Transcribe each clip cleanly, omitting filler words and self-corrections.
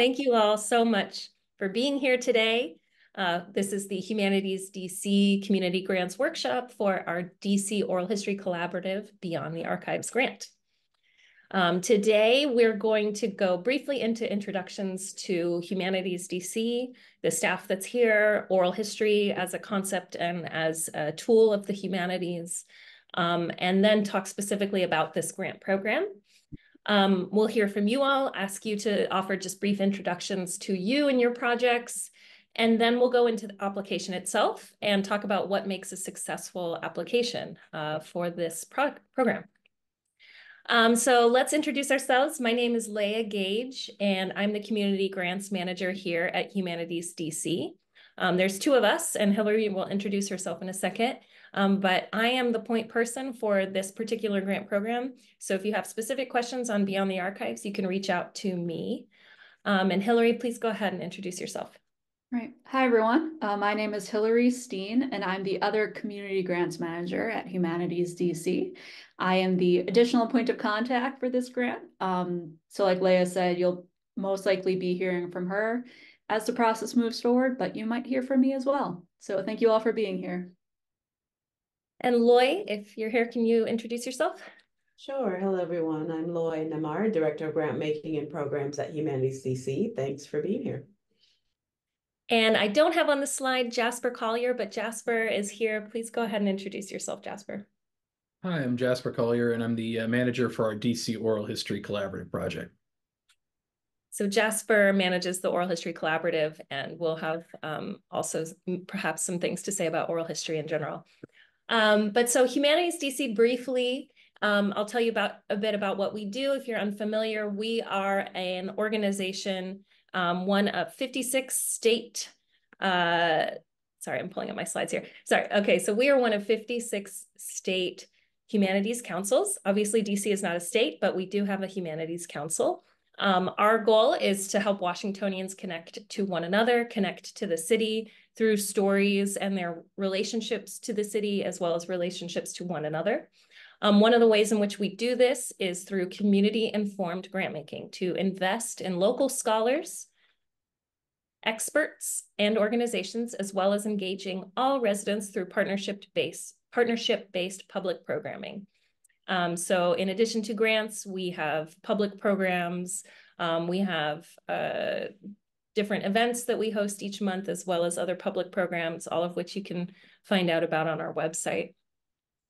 Thank you all so much for being here today. This is the Humanities DC Community Grants Workshop for our DC Oral History Collaborative Beyond the Archives grant. Today, we're going to go briefly into introductions to Humanities DC, the staff that's here, oral history as a concept and as a tool of the humanities, and then talk specifically about this grant program. We'll hear from you all, ask you to offer just brief introductions to you and your projects, and then we'll go into the application itself and talk about what makes a successful application for this program. So let's introduce ourselves. My name is Leah Gage, and I'm the Community Grants Manager here at Humanities DC. There's two of us, and Hillary will introduce herself in a second. But I am the point person for this particular grant program. So if you have specific questions on Beyond the Archives, you can reach out to me. And Hillary, please go ahead and introduce yourself. Right. Hi, everyone. My name is Hillary Steen, and I'm the other Community Grants Manager at Humanities DC. I am the additional point of contact for this grant. So like Leah said, you'll most likely be hearing from her as the process moves forward, but you might hear from me as well. So thank you all for being here. And Loy, if you're here, can you introduce yourself? Sure. Hello, everyone. I'm Loy Namar, Director of Grant Making and Programs at Humanities DC. Thanks for being here. And I don't have on the slide Jasper Collier, but Jasper is here. Please go ahead and introduce yourself, Jasper. Hi, I'm Jasper Collier, and I'm the manager for our DC Oral History Collaborative project. So Jasper manages the Oral History Collaborative, and we'll have also perhaps some things to say about oral history in general. But so Humanities DC, briefly, I'll tell you a bit about what we do. If you're unfamiliar, we are an organization, one of 56 state, sorry, I'm pulling up my slides here. Sorry, okay, so we are one of 56 state humanities councils. Obviously, DC is not a state, but we do have a humanities council. Our goal is to help Washingtonians connect to one another, connect to the city through stories and their relationships to the city, as well as relationships to one another. One of the ways in which we do this is through community-informed grant making, to invest in local scholars, experts, and organizations, as well as engaging all residents through partnership-based public programming. So in addition to grants, we have public programs, we have different events that we host each month, as well as other public programs, all of which you can find out about on our website.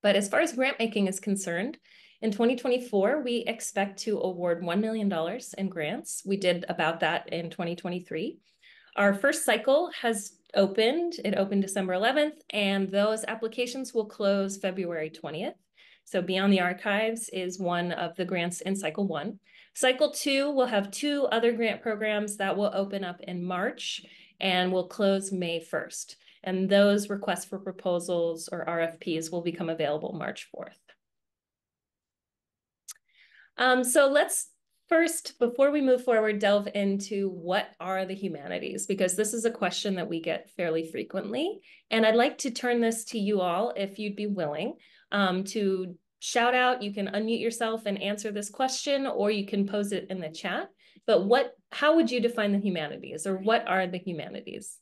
But as far as grant making is concerned, in 2024, we expect to award $1 million in grants. We did about that in 2023. Our first cycle has opened. It opened December 11th, and those applications will close February 20th. So Beyond the Archives is one of the grants in cycle 1. Cycle 2 will have 2 other grant programs that will open up in March and will close May 1st. And those requests for proposals or RFPs will become available March 4th. So let's first, before we move forward, delve into what are the humanities, because this is a question that we get fairly frequently. And I'd like to turn this to you all, if you'd be willing, to shout out. You can unmute yourself and answer this question, or you can pose it in the chat. But how would you define the humanities, or what are the humanities?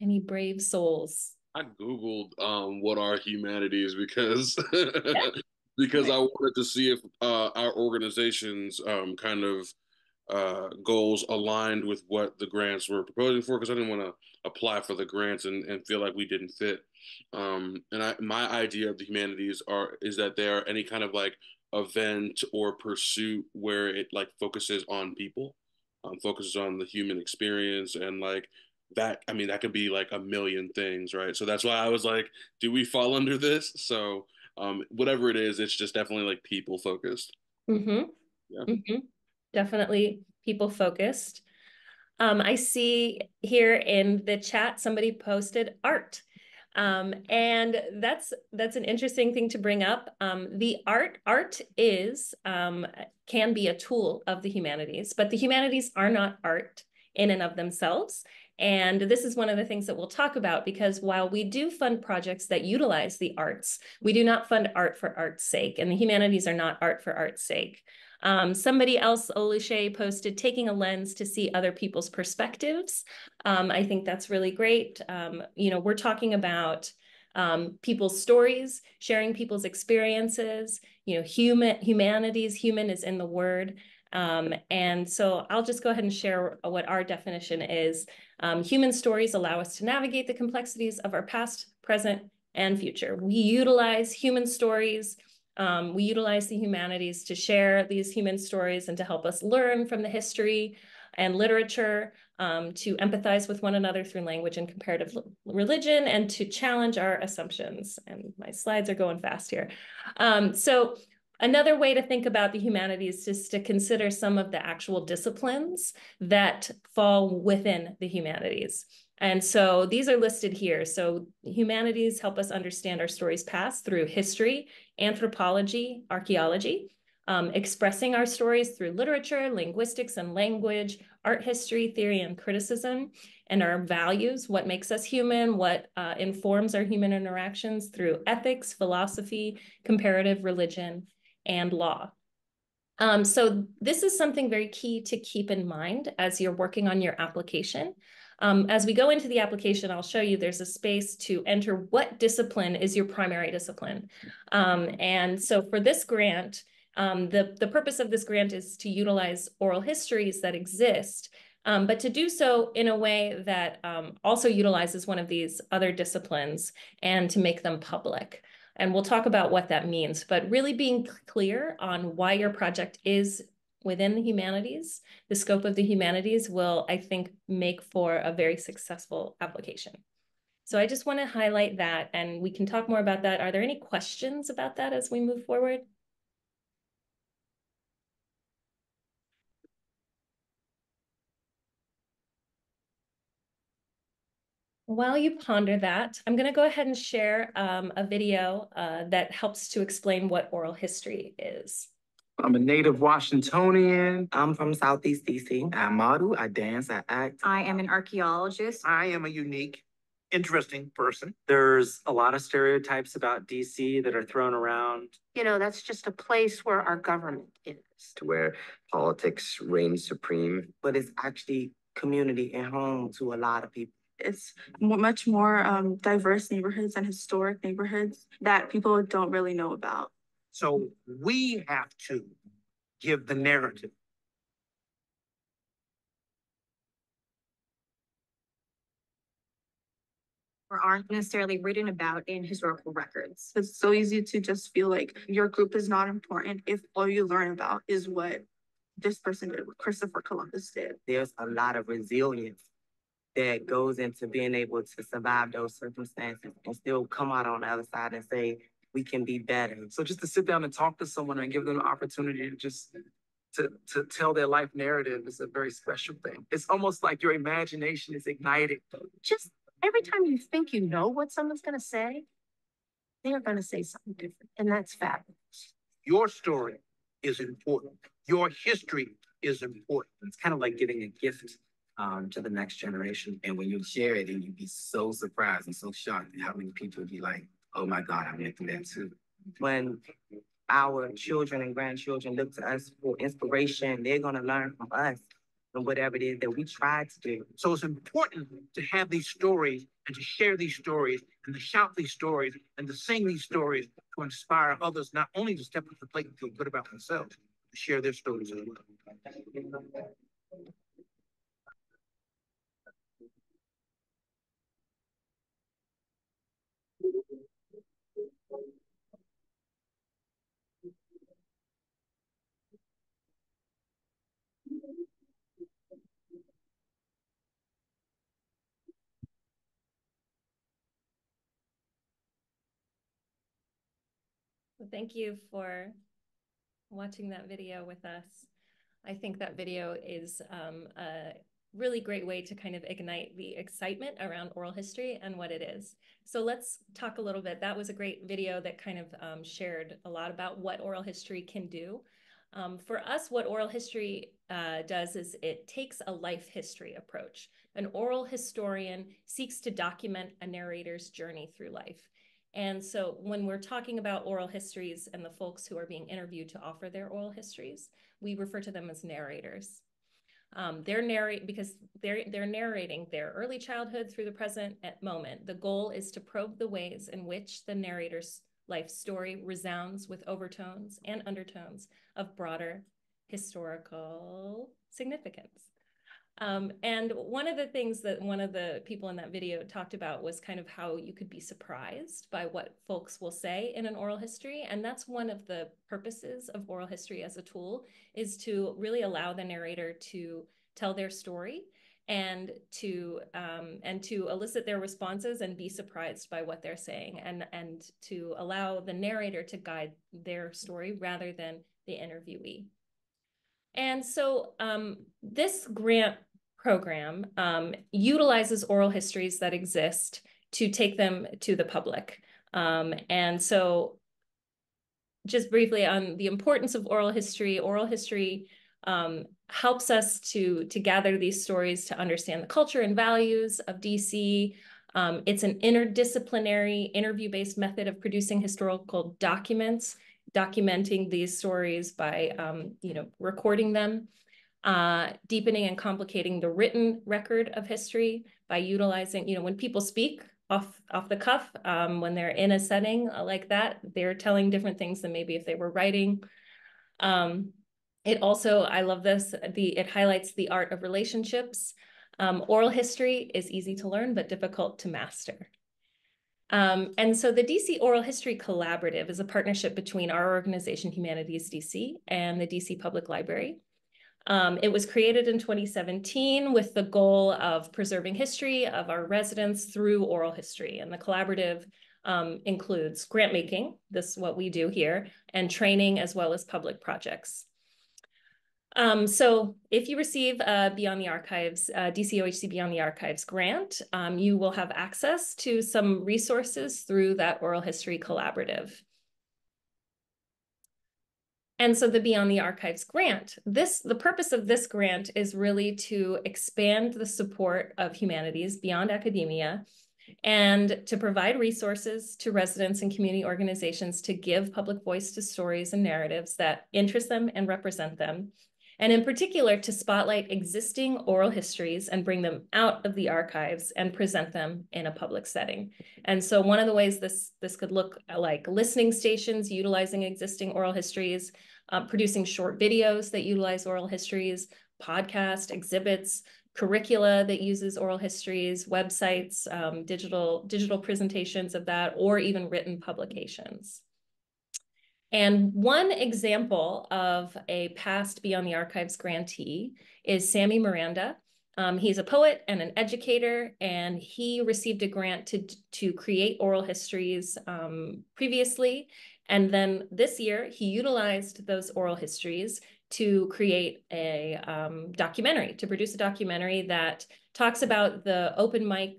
Any brave souls? I Googled what are humanities because Yeah. because I wanted to see if our organization's kind of goals aligned with what the grants were proposing for, because I didn't want to apply for the grants and feel like we didn't fit. My idea of the humanities is that they are any kind of like event or pursuit where it like focuses on people, focuses on the human experience, and like that, I mean, that could be like a million things, right? So that's why I was like, do we fall under this? So whatever it is, it's just definitely like people focused. Mm-hmm. Yeah. Mm-hmm. Definitely people focused. I see here in the chat, somebody posted art. And that's an interesting thing to bring up. The art is, can be a tool of the humanities, but the humanities are not art in and of themselves. And this is one of the things that we'll talk about, because while we do fund projects that utilize the arts, we do not fund art for art's sake, and the humanities are not art for art's sake. Somebody else, Oluche, posted taking a lens to see other people's perspectives. I think that's really great. You know, we're talking about people's stories, sharing people's experiences, you know, humanities, human is in the word. And so I'll just go ahead and share what our definition is. Human stories allow us to navigate the complexities of our past, present, and future. We utilize human stories. We utilize the humanities to share these human stories and to help us learn from the history and literature, to empathize with one another through language and comparative religion, and to challenge our assumptions. And my slides are going fast here. So another way to think about the humanities is to consider some of the actual disciplines that fall within the humanities. And so these are listed here. So humanities help us understand our stories past through history, anthropology, archaeology, expressing our stories through literature, linguistics and language, art history, theory and criticism, and our values, what makes us human, what informs our human interactions through ethics, philosophy, comparative religion, and law. So this is something very key to keep in mind as you're working on your application. As we go into the application, I'll show you there's a space to enter what discipline is your primary discipline. And so for this grant, the purpose of this grant is to utilize oral histories that exist, but to do so in a way that also utilizes one of these other disciplines and to make them public. And we'll talk about what that means, but really being clear on why your project is within the humanities, the scope of the humanities will, I think, make for a very successful application. So I just want to highlight that, and we can talk more about that. Are there any questions about that as we move forward? While you ponder that, I'm going to go ahead and share a video that helps to explain what oral history is. I'm a native Washingtonian. I'm from Southeast DC. I model, I dance, I act. I am an archaeologist. I am a unique, interesting person. There's a lot of stereotypes about DC that are thrown around. You know, that's just a place where our government is. To where politics reigns supreme. But it's actually community and home to a lot of people. It's much more diverse neighborhoods and historic neighborhoods that people don't really know about. So we have to give the narrative. Or aren't necessarily written about in historical records. It's so easy to just feel like your group is not important if all you learn about is what this person did, what Christopher Columbus did. There's a lot of resilience that goes into being able to survive those circumstances and still come out on the other side and say, we can be better. So just to sit down and talk to someone and give them an opportunity to just to tell their life narrative is a very special thing. It's almost like your imagination is ignited. Just every time you think you know what someone's going to say, they're going to say something different. And that's fabulous. Your story is important. Your history is important. It's kind of like getting a gift to the next generation. And when you share it, and you'd be so surprised and so shocked at how many people would be like, oh my God, I went through that too. When our children and grandchildren look to us for inspiration, they're going to learn from us and whatever it is that we try to do. So it's important to have these stories and to share these stories and to shout these stories and to sing these stories to inspire others, not only to step up to the plate and feel good about themselves, to share their stories as well. Thank you for watching that video with us. I think that video is a really great way to kind of ignite the excitement around oral history and what it is. So let's talk a little bit. That was a great video that kind of shared a lot about what oral history can do. For us, what oral history does is it takes a life history approach. An oral historian seeks to document a narrator's journey through life. And so when we're talking about oral histories and the folks who are being interviewed to offer their oral histories, we refer to them as narrators. They're narrating their early childhood through the present moment. The goal is to probe the ways in which the narrator's life story resounds with overtones and undertones of broader historical significance. And one of the things that one of the people in that video talked about was kind of how you could be surprised by what folks will say in an oral history. And that's one of the purposes of oral history as a tool, is to really allow the narrator to tell their story and to elicit their responses and be surprised by what they're saying, and to allow the narrator to guide their story rather than the interviewee. And so this grant program utilizes oral histories that exist to take them to the public. And so just briefly on the importance of oral history helps us to gather these stories to understand the culture and values of DC. It's an interdisciplinary interview-based method of producing historical documents, documenting these stories by recording them, deepening and complicating the written record of history by utilizing, when people speak off the cuff, when they're in a setting like that, they're telling different things than maybe if they were writing. It also, I love this, it highlights the art of relationships. Oral history is easy to learn, but difficult to master. And so the DC Oral History Collaborative is a partnership between our organization, Humanities DC, and the DC Public Library. It was created in 2017 with the goal of preserving history of our residents through oral history. And the collaborative includes grant making, this is what we do here, and training, as well as public projects. So if you receive Beyond the Archives, DCOHC Beyond the Archives grant, you will have access to some resources through that oral history collaborative. And so the Beyond the Archives grant, the purpose of this grant is really to expand the support of humanities beyond academia and to provide resources to residents and community organizations to give public voice to stories and narratives that interest them and represent them. And in particular, to spotlight existing oral histories and bring them out of the archives and present them in a public setting. And so one of the ways this could look like listening stations utilizing existing oral histories, producing short videos that utilize oral histories, podcast exhibits, curricula that uses oral histories, websites, digital presentations of that, or even written publications. And one example of a past Beyond the Archives grantee is Sammy Miranda. He's a poet and an educator, and he received a grant to create oral histories previously. And then this year, he utilized those oral histories to create a documentary, to produce a documentary that talks about the open mic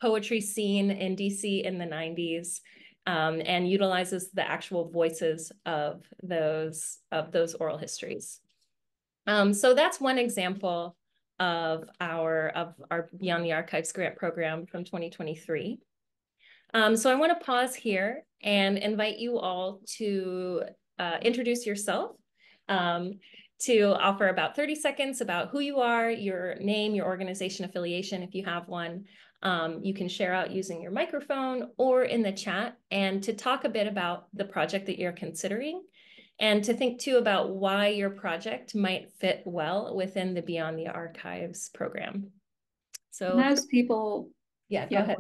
poetry scene in DC in the 90s. And utilizes the actual voices of those oral histories. So that's one example of our Beyond the Archives grant program from 2023. So I want to pause here and invite you all to introduce yourself, to offer about 30 seconds about who you are, your name, your organization affiliation, if you have one. You can share out using your microphone or in the chat, and to talk a bit about the project that you're considering, and to think too about why your project might fit well within the Beyond the Archives program. So as people, go ahead.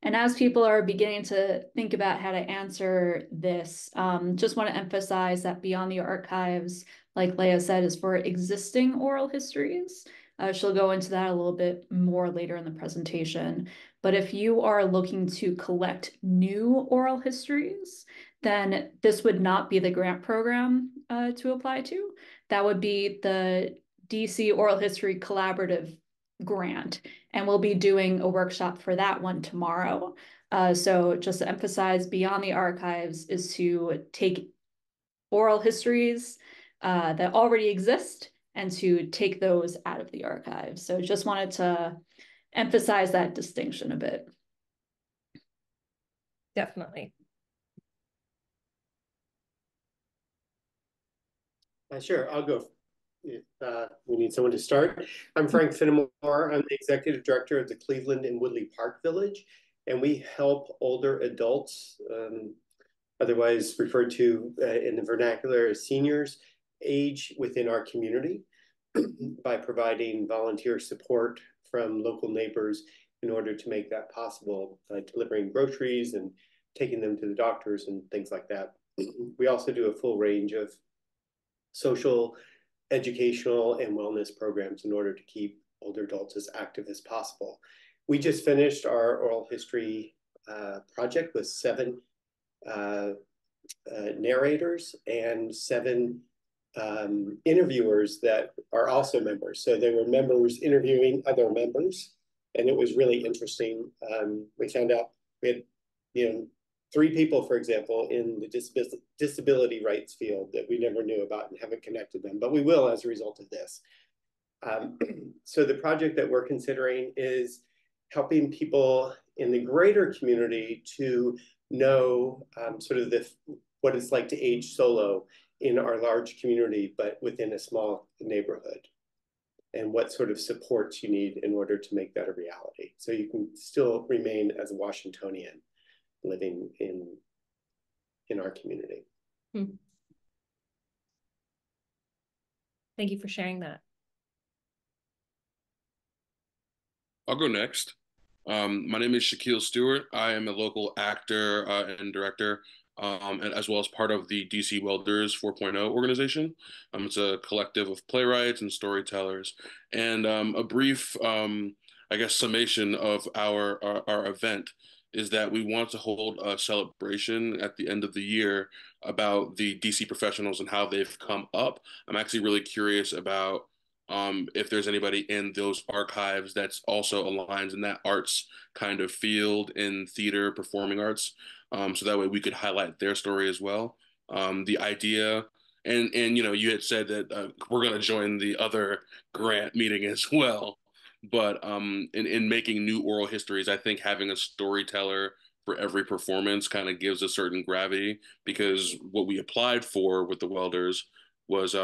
And as people are beginning to think about how to answer this, just want to emphasize that Beyond the Archives, like Leah said, is for existing oral histories. She'll go into that a little bit more later in the presentation. But if you are looking to collect new oral histories, then this would not be the grant program to apply to. That would be the DC Oral History Collaborative grant. And we'll be doing a workshop for that one tomorrow. So just to emphasize, Beyond the Archives is to take oral histories that already exist and to take those out of the archives. So just wanted to emphasize that distinction a bit. Definitely. Sure, I'll go if we need someone to start. I'm Frank Finnemore. I'm the Executive Director of the Cleveland and Woodley Park Village, and we help older adults, otherwise referred to in the vernacular as seniors, age within our community by providing volunteer support from local neighbors in order to make that possible, by delivering groceries and taking them to the doctors and things like that. We also do a full range of social, educational, and wellness programs in order to keep older adults as active as possible. We just finished our oral history project with 7 narrators and 7 interviewers that are also members. So there were members interviewing other members, and it was really interesting. We found out we had, 3 people, for example, in the disability rights field that we never knew about and haven't connected them, but we will as a result of this. So the project that we're considering is helping people in the greater community to know sort of what it's like to age solo in our large community, but within a small neighborhood, and what sort of supports you need in order to make that a reality. So you can still remain as a Washingtonian living in our community. Thank you for sharing that. I'll go next. My name is Shaquille Stewart. I am a local actor and director, and as well as part of the DC Welders 4.0 organization. It's a collective of playwrights and storytellers. And a brief, I guess, summation of our event is that we want to hold a celebration at the end of the year about the DC professionals and how they've come up. I'm actually really curious about if there's anybody in those archives that's also aligns in that arts kind of field in theater, performing arts. So that way we could highlight their story as well. The idea, and you had said that we're going to join the other grant meeting as well. But in making new oral histories, I think having a storyteller for every performance kind of gives a certain gravity, because what we applied for with the Welders was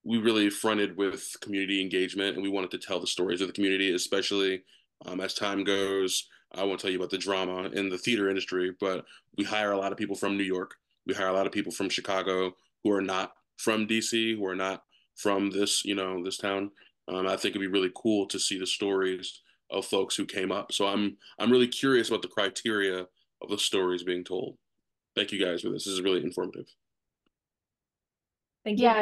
we really fronted with community engagement, and we wanted to tell the stories of the community, especially as time goes. I won't tell you about the drama in the theater industry, but we hire a lot of people from New York. We hire a lot of people from Chicago who are not from DC, who are not from this, this town. I think it'd be really cool to see the stories of folks who came up. So I'm really curious about the criteria of the stories being told. Thank you guys for this. This is really informative. Thank you. Yeah,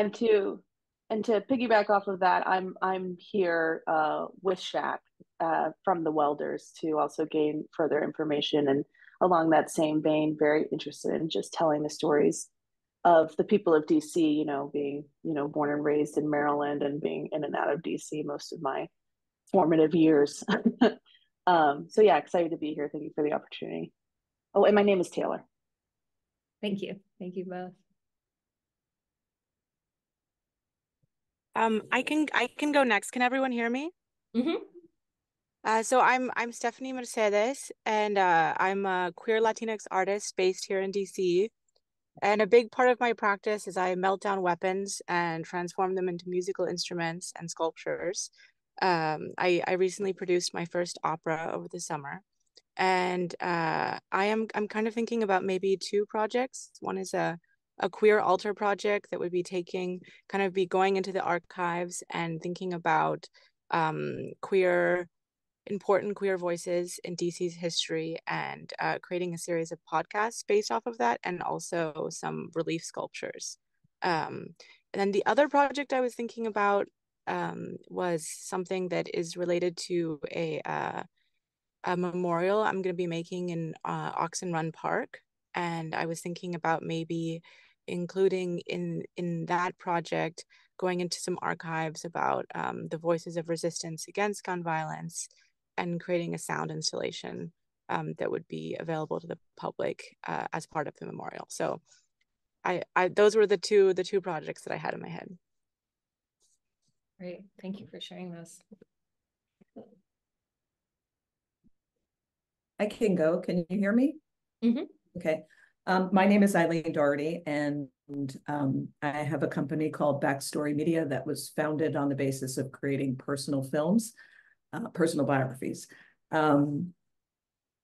and to piggyback off of that, I'm here with Shaq from the Welders to also gain further information, and along that same vein, very interested in just telling the stories of the people of DC, being, born and raised in Maryland and being in and out of DC most of my formative years. So yeah, excited to be here. Thank you for the opportunity. Oh, and my name is Taylor. Thank you. Thank you both. I can go next. Can everyone hear me? So I'm Stephanie Mercedes, and I'm a queer Latinx artist based here in DC. And a big part of my practice is I melt down weapons and transform them into musical instruments and sculptures. I recently produced my first opera over the summer, and I'm kind of thinking about maybe 2 projects. One is a queer altar project that would be going into the archives and thinking about important queer voices in DC's history, and creating a series of podcasts based off of that, and also some relief sculptures. And then the other project I was thinking about was something that is related to a memorial I'm going to be making in Oxen Run Park. And I was thinking about maybe including in that project going into some archives about the voices of resistance against gun violence, and creating a sound installation that would be available to the public as part of the memorial. So those were the two projects that I had in my head. Great, thank you for sharing those. I can go. Can you hear me? Mm-hmm. Okay. My name is Eileen Doherty, and I have a company called Backstory Media that was founded on the basis of creating personal films, personal biographies,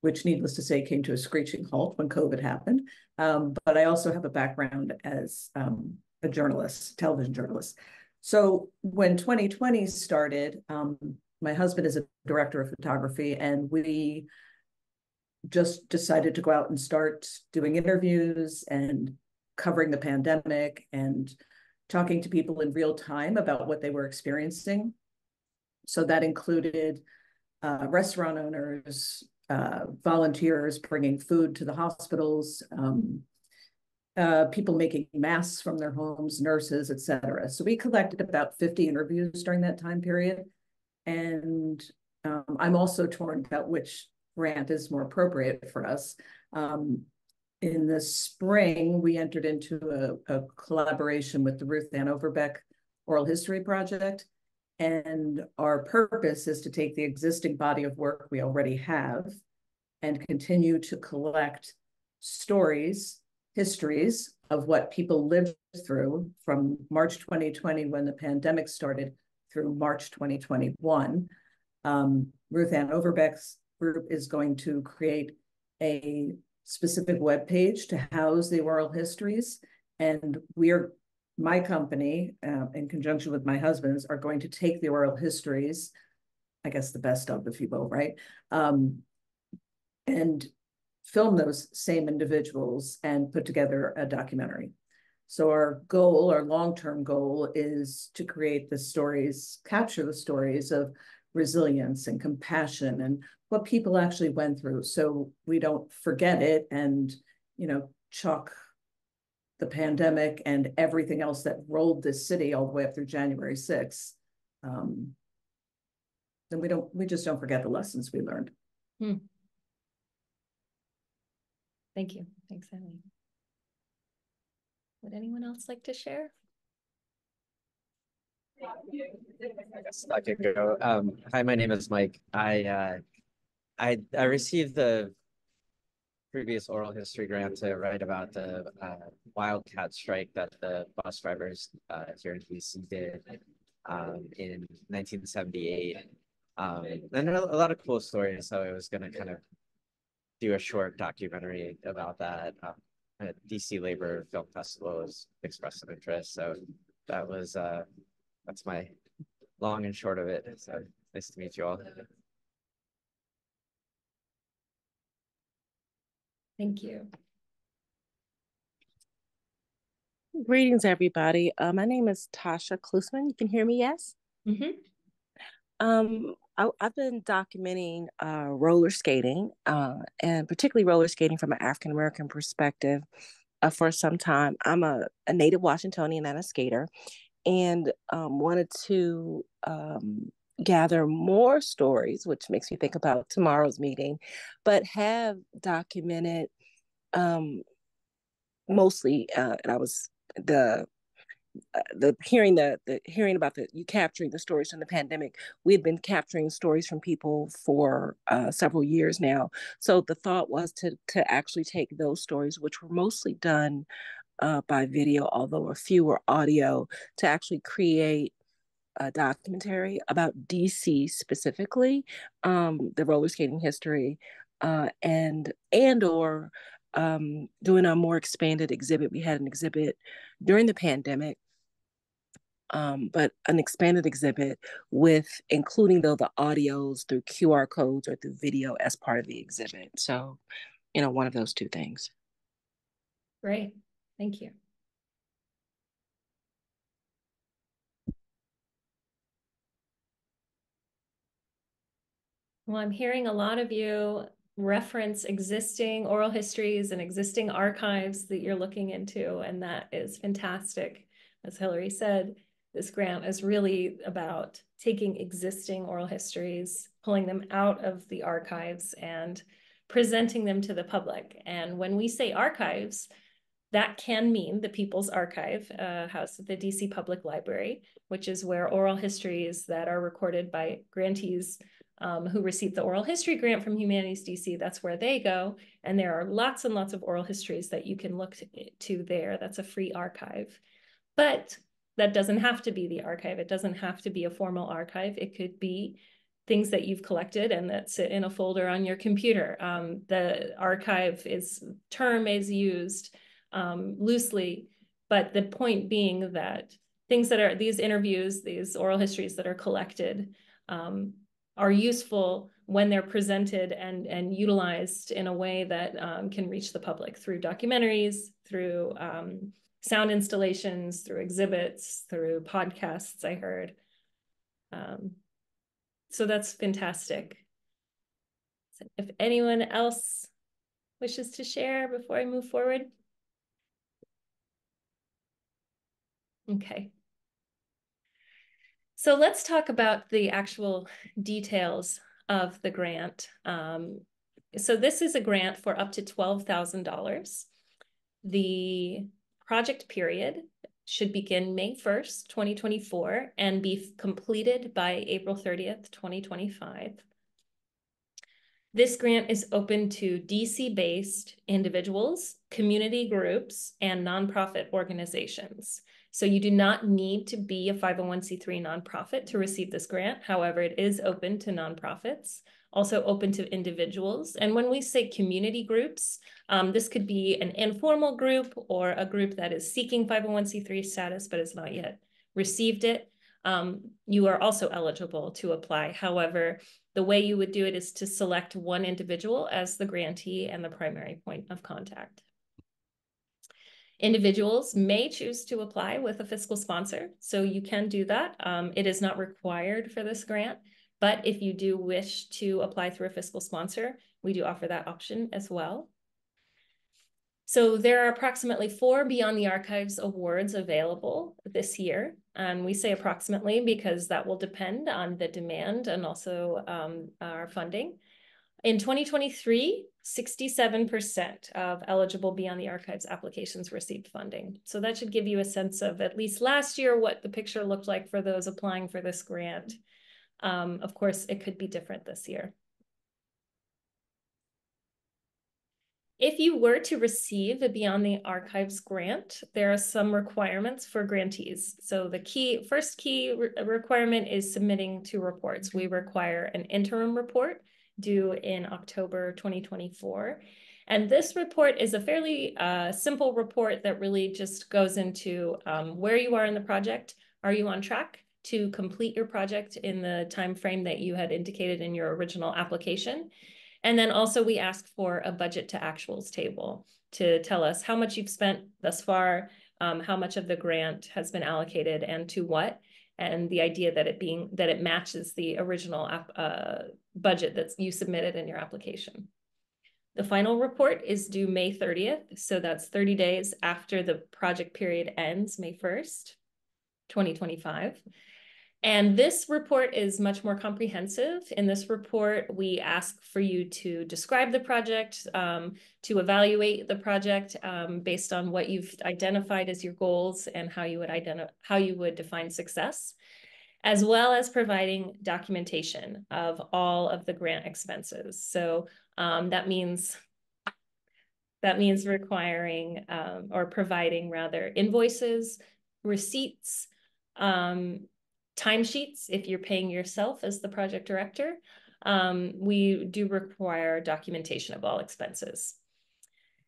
which, needless to say, came to a screeching halt when COVID happened. But I also have a background as a journalist, television journalist. So when 2020 started, my husband is a director of photography, and we just decided to go out and start doing interviews and covering the pandemic and talking to people in real time about what they were experiencing. So that included restaurant owners, volunteers bringing food to the hospitals, people making masks from their homes, nurses, et cetera. So we collected about 50 interviews during that time period. And I'm also torn about which grant is more appropriate for us. In the spring, we entered into a collaboration with the Ruth Ann Overbeck Oral History Project. And our purpose is to take the existing body of work we already have and continue to collect stories, histories of what people lived through from March 2020, when the pandemic started, through March 2021. Ruth Ann Overbeck's group is going to create a specific web page to house the oral histories, and my company, in conjunction with my husband's, are going to take the oral histories, I guess the best of, if you will, right, and film those same individuals and put together a documentary. So our goal, our long-term goal, is to create the stories, capture the stories of resilience and compassion and what people actually went through, so we don't forget it and, chalk the pandemic and everything else that rolled this city all the way up through January 6th. Then we just don't forget the lessons we learned. Thank you. Thanks, Eileen. Would anyone else like to share? I can go. Hi, my name is Mike. I received the previous oral history grant to write about the wildcat strike that the bus drivers here in DC did in 1978. And a lot of cool stories. So I was going to kind of do a short documentary about that. DC Labor Film Festival has expressed some interest. So that was that's my long and short of it. So nice to meet you all. Thank you. Greetings, everybody. My name is Tasha Klusman. You can hear me, yes? Mm-hmm. I've been documenting roller skating, and particularly roller skating from an African-American perspective for some time. I'm a native Washingtonian and a skater, and wanted to gather more stories, which makes me think about tomorrow's meeting, but have documented mostly, and I was hearing about you capturing the stories from the pandemic. We had been capturing stories from people for several years now. So the thought was to actually take those stories, which were mostly done by video, although a few were audio, to actually create a documentary about DC specifically, the roller skating history, and or doing a more expanded exhibit. We had an exhibit during the pandemic, but an expanded exhibit with including the audios through QR codes or through video as part of the exhibit. So, one of those two things. Great, thank you. Well, I'm hearing a lot of you reference existing oral histories and existing archives that you're looking into, and that is fantastic. As Hillary said, this grant is really about taking existing oral histories, pulling them out of the archives and presenting them to the public. And when we say archives, That can mean the People's Archive housed at the DC Public Library, which is where oral histories that are recorded by grantees who received the oral history grant from Humanities DC, that's where they go. And there are lots and lots of oral histories that you can look to there. That's a free archive. But that doesn't have to be the archive. It doesn't have to be a formal archive. It could be things that you've collected and that sit in a folder on your computer. The archive term is used loosely, but the point being that things that are these interviews, these oral histories that are collected are useful when they're presented and utilized in a way that can reach the public through documentaries, through sound installations, through exhibits, through podcasts, I heard. So that's fantastic. If anyone else wishes to share before I move forward. Okay. So let's talk about the actual details of the grant. So this is a grant for up to $12,000. The project period should begin May 1st, 2024, and be completed by April 30th, 2025. This grant is open to DC-based individuals, community groups, and nonprofit organizations. So you do not need to be a 501c3 nonprofit to receive this grant. However, it is open to nonprofits, also open to individuals. And when we say community groups, this could be an informal group or a group that is seeking 501c3 status but has not yet received it. You are also eligible to apply. However, the way you would do it is to select one individual as the grantee and the primary point of contact. Individuals may choose to apply with a fiscal sponsor, so you can do that. It is not required for this grant, but if you do wish to apply through a fiscal sponsor, we do offer that option as well. So there are approximately 4 Beyond the Archives awards available this year. And we say approximately because that will depend on the demand and also our funding. In 2023, 67% of eligible Beyond the Archives applications received funding. So that should give you a sense of, at least last year, what the picture looked like for those applying for this grant. Of course, it could be different this year. If you were to receive a Beyond the Archives grant, there are some requirements for grantees. So the first key requirement is submitting 2 reports. We require an interim report due in October 2024. And this report is a fairly simple report that really just goes into where you are in the project. Are you on track to complete your project in the time frame that you had indicated in your original application? And then also we ask for a budget to actuals table to tell us how much you've spent thus far, how much of the grant has been allocated and to what, and the idea that it matches the original budget that you submitted in your application. The final report is due May 30th, so that's 30 days after the project period ends, May 1st, 2025. And this report is much more comprehensive. In this report, we ask for you to describe the project, to evaluate the project based on what you've identified as your goals and how you would define success, as well as providing documentation of all of the grant expenses. So that means requiring or providing rather invoices, receipts, timesheets if you're paying yourself as the project director. We do require documentation of all expenses.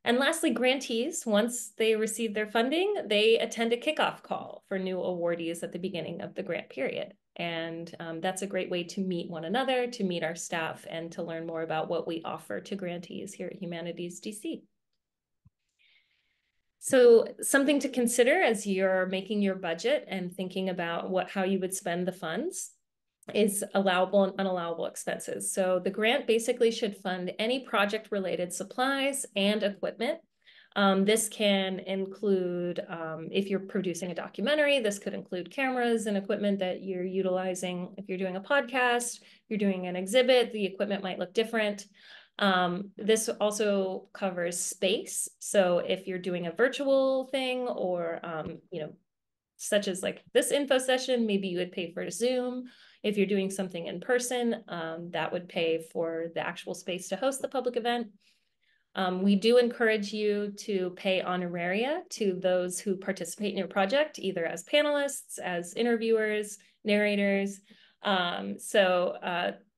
And lastly, grantees, once they receive their funding, they attend a kickoff call for new awardees at the beginning of the grant period. And that's a great way to meet one another, to meet our staff, and to learn more about what we offer to grantees here at Humanities DC. So something to consider as you're making your budget and thinking about how you would spend the funds is allowable and unallowable expenses. So the grant basically should fund any project-related supplies and equipment. This can include, if you're producing a documentary, this could include cameras and equipment that you're utilizing. If you're doing a podcast, you're doing an exhibit, the equipment might look different. This also covers space. So if you're doing a virtual thing or, you know, such as like this info session, maybe you would pay for Zoom. If you're doing something in person, that would pay for the actual space to host the public event. We do encourage you to pay honoraria to those who participate in your project, either as panelists, as interviewers, narrators.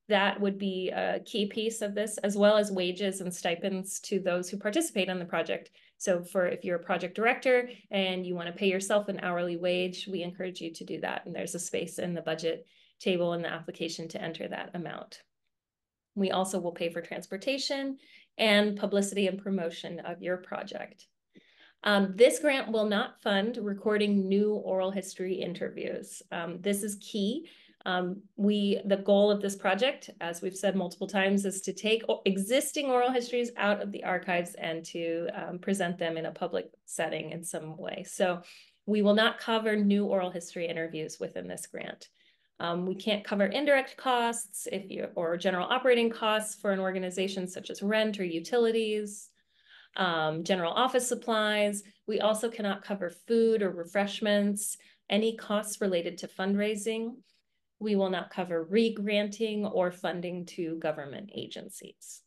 That would be a key piece of this, as well as wages and stipends to those who participate in the project. So if you're a project director and you want to pay yourself an hourly wage, we encourage you to do that. And there's a space in the budget table in the application to enter that amount. We also will pay for transportation and publicity and promotion of your project. This grant will not fund recording new oral history interviews. This is key. The goal of this project, as we've said multiple times, is to take existing oral histories out of the archives and to present them in a public setting in some way. So we will not cover new oral history interviews within this grant. We can't cover indirect costs or general operating costs for an organization such as rent or utilities, general office supplies. We also cannot cover food or refreshments, any costs related to fundraising. We will not cover re-granting or funding to government agencies.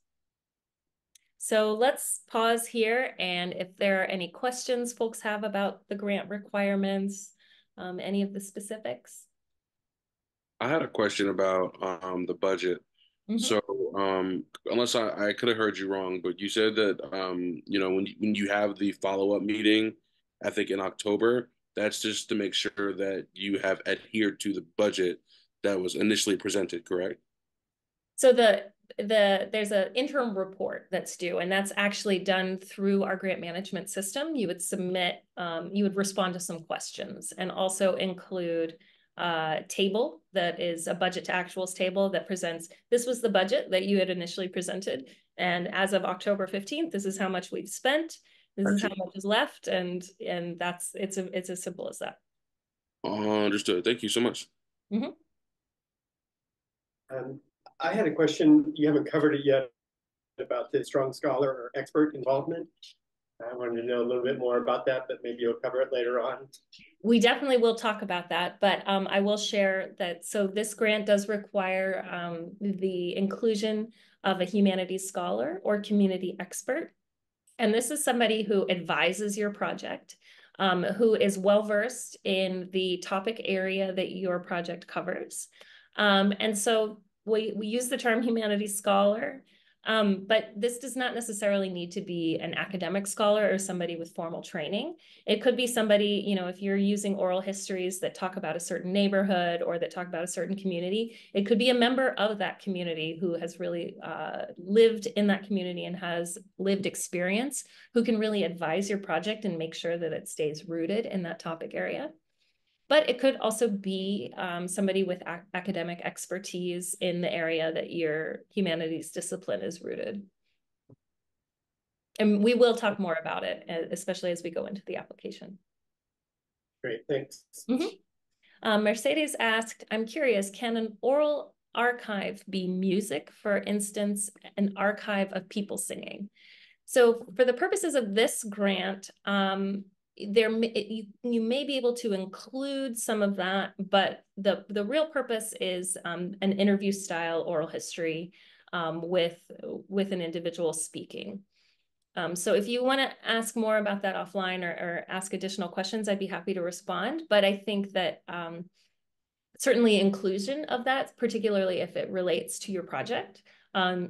So let's pause here, and if there are any questions folks have about the grant requirements, any of the specifics. I had a question about the budget. So unless I could have heard you wrong, but you said that you know, when you have the follow-up meeting, I think in October, that's just to make sure that you have adhered to the budget that was initially presented, correct? So there's an interim report that's due, and that's actually done through our grant management system. You would submit, you would respond to some questions and also include a table that is a budget to actuals table that presents, this was the budget that you had initially presented. And as of October 15th, this is how much we've spent. This is how much is left. And it's as simple as that. Understood. Thank you so much. I had a question. You haven't covered it yet about the strong scholar or expert involvement. I wanted to know a little bit more about that, but maybe you'll cover it later on. We definitely will talk about that, but I will share that. So this grant does require the inclusion of a humanities scholar or community expert. And this is somebody who advises your project, who is well-versed in the topic area that your project covers. And so we use the term humanities scholar, but this does not necessarily need to be an academic scholar or somebody with formal training. It could be somebody, you know, if you're using oral histories that talk about a certain neighborhood or that talk about a certain community, it could be a member of that community who has really lived in that community and has lived experience, who can really advise your project and make sure that it stays rooted in that topic area. But it could also be somebody with academic expertise in the area that your humanities discipline is rooted. And we will talk more about it, especially as we go into the application. Great, thanks. Mercedes asked, I'm curious, can an oral archive be music? For instance, an archive of people singing. So for the purposes of this grant, you may be able to include some of that, but the real purpose is an interview style oral history with an individual speaking. So if you want to ask more about that offline or ask additional questions, I'd be happy to respond. But I think that certainly inclusion of that, particularly if it relates to your project,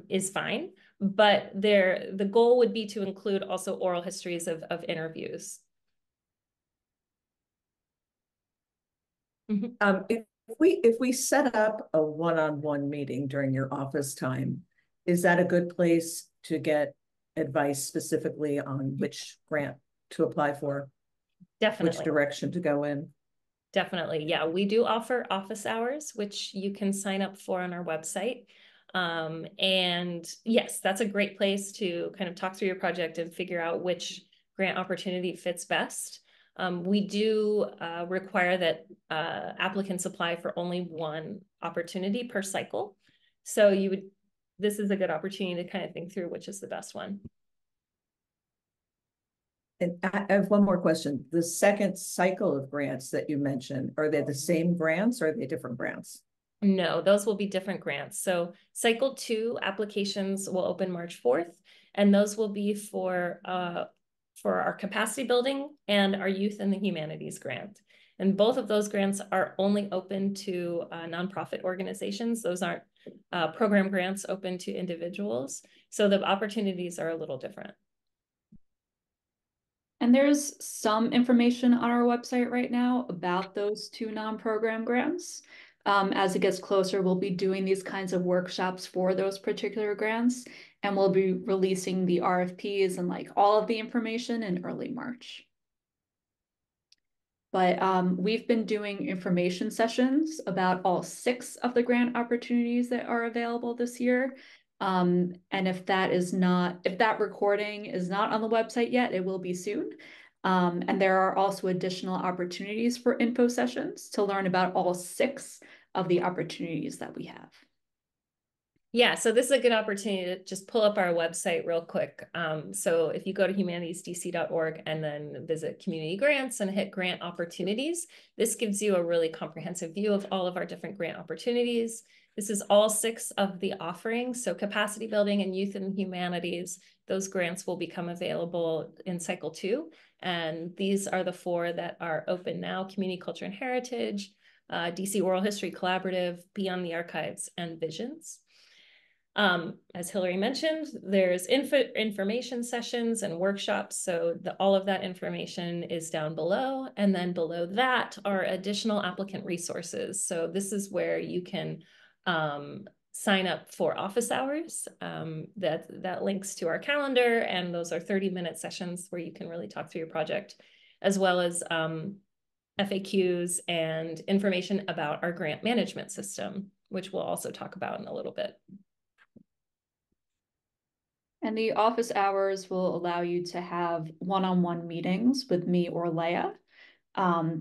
is fine. But the goal would be to include also oral histories of interviews. If we set up a one-on-one meeting during your office time, is that a good place to get advice specifically on which grant to apply for? Definitely. Which direction to go in? Definitely. Yeah, we do offer office hours, which you can sign up for on our website. And yes, that's a great place to kind of talk through your project and figure out which grant opportunity fits best. We do require that applicants apply for only one opportunity per cycle. So you would this is a good opportunity to kind of think through which is the best one. And I have one more question. The second cycle of grants that you mentioned, are they the same grants or are they different grants? No, those will be different grants. So cycle 2 applications will open March 4th, and those will be for our capacity building and our youth and the humanities grant. And both of those grants are only open to nonprofit organizations. Those aren't program grants open to individuals. So the opportunities are a little different. And there's some information on our website right now about those 2 non-program grants. As it gets closer, we'll be doing these kinds of workshops for those particular grants, and we'll be releasing the RFPs and like all of the information in early March. But we've been doing information sessions about all 6 of the grant opportunities that are available this year. And if that recording is not on the website yet, it will be soon. And there are also additional opportunities for info sessions to learn about all 6 of the opportunities that we have. Yeah, so this is a good opportunity to just pull up our website real quick. So if you go to humanitiesdc.org and then visit community grants and hit grant opportunities, this gives you a really comprehensive view of all of our different grant opportunities. This is all 6 of the offerings. So capacity building and youth and humanities, those grants will become available in cycle 2. And these are the 4 that are open now: Community Culture and Heritage, DC Oral History Collaborative, Beyond the Archives, and Visions. As Hillary mentioned, there's information sessions and workshops. So all of that information is down below. And then below that are additional applicant resources. So this is where you can sign up for office hours. That links to our calendar. And those are 30-minute sessions where you can really talk through your project, as well as FAQs and information about our grant management system, which we'll also talk about in a little bit. And the office hours will allow you to have one-on-one meetings with me or Leah.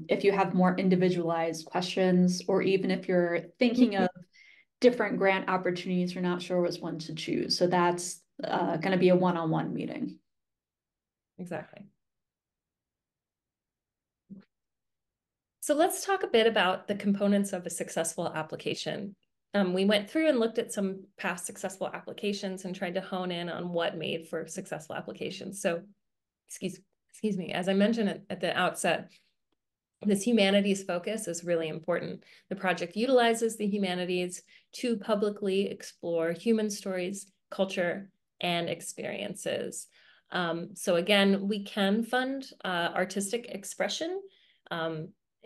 If you have more individualized questions, or even if you're thinking of different grant opportunities, you're not sure which one to choose. So that's going to be a one-on-one meeting. Exactly. So let's talk a bit about the components of a successful application. We went through and looked at some past successful applications and tried to hone in on what made for successful applications. So, excuse me, as I mentioned at the outset, this humanities focus is really important. The project utilizes the humanities to publicly explore human stories, culture, and experiences. So again, we can fund artistic expression.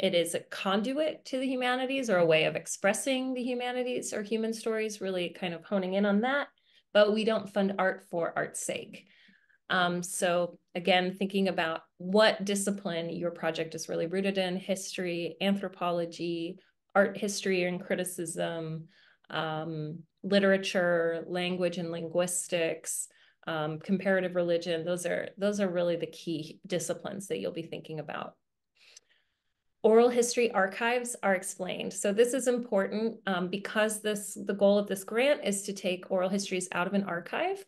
It is a conduit to the humanities, or a way of expressing the humanities or human stories, really kind of honing in on that, but we don't fund art for art's sake. So again, thinking about what discipline your project is really rooted in: history, anthropology, art history and criticism, literature, language and linguistics, comparative religion. Those are really the key disciplines that you'll be thinking about. Oral history archives are explained. So this is important because the goal of this grant is to take oral histories out of an archive.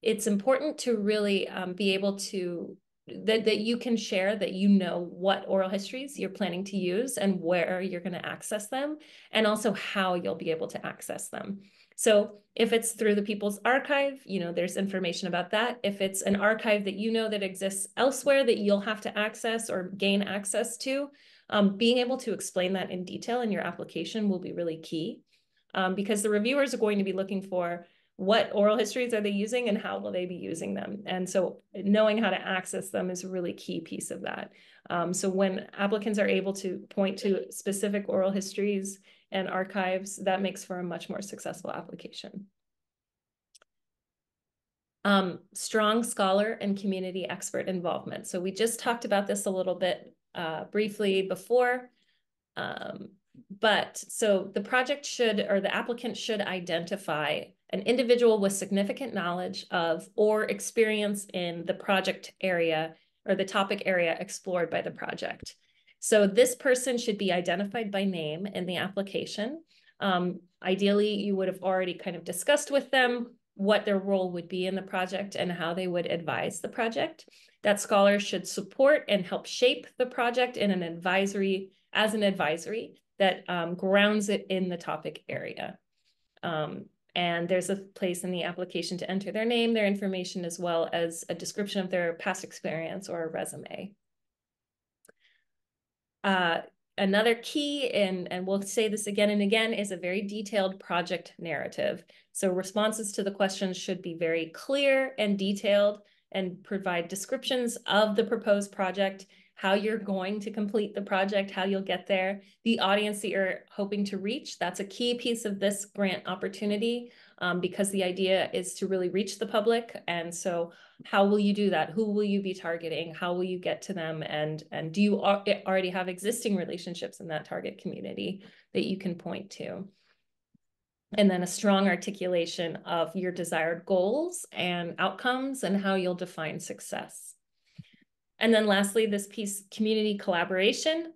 It's important to really be able to, that you can share, that you know what oral histories you're planning to use and where you're going to access them, and also how you'll be able to access them. So if it's through the People's Archive, there's information about that. If it's an archive that that exists elsewhere that you'll have to access or gain access to, being able to explain that in detail in your application will be really key, because the reviewers are going to be looking for what oral histories are they using and how will they be using them. And so knowing how to access them is a really key piece of that. So when applicants are able to point to specific oral histories and archives, that makes for a much more successful application. Strong scholar and community expert involvement. So we just talked about this a little bit briefly before, but so the project should, or the applicant should, identify an individual with significant knowledge of or experience in the project area or the topic area explored by the project. So this person should be identified by name in the application. Ideally, you would have already kind of discussed with them what their role would be in the project and how they would advise the project. That scholar should support and help shape the project in an advisory, that grounds it in the topic area. And there's a place in the application to enter their name, their information, as well as a description of their past experience or a resume. Another key, and we'll say this again and again, is a very detailed project narrative. So responses to the questions should be very clear and detailed and provide descriptions of the proposed project, how you're going to complete the project, how you'll get there, the audience that you're hoping to reach. That's a key piece of this grant opportunity, because the idea is to really reach the public. And so how will you do that? Who will you be targeting? How will you get to them? And do you already have existing relationships in that target community that you can point to? And then a strong articulation of your desired goals and outcomes and how you'll define success. And then lastly, this piece, community collaboration,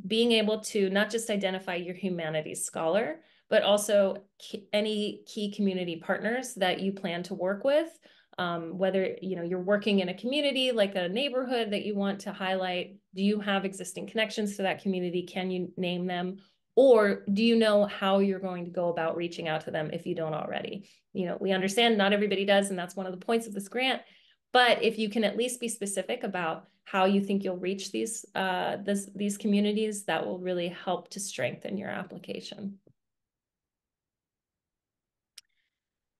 being able to not just identify your humanities scholar, but also any key community partners that you plan to work with, whether you're working in a community like a neighborhood that you want to highlight. Do you have existing connections to that community? Can you name them? Or do you know how you're going to go about reaching out to them if you don't already? We understand not everybody does, and that's one of the points of this grant. But if you can at least be specific about how you think you'll reach these communities, that will really help to strengthen your application.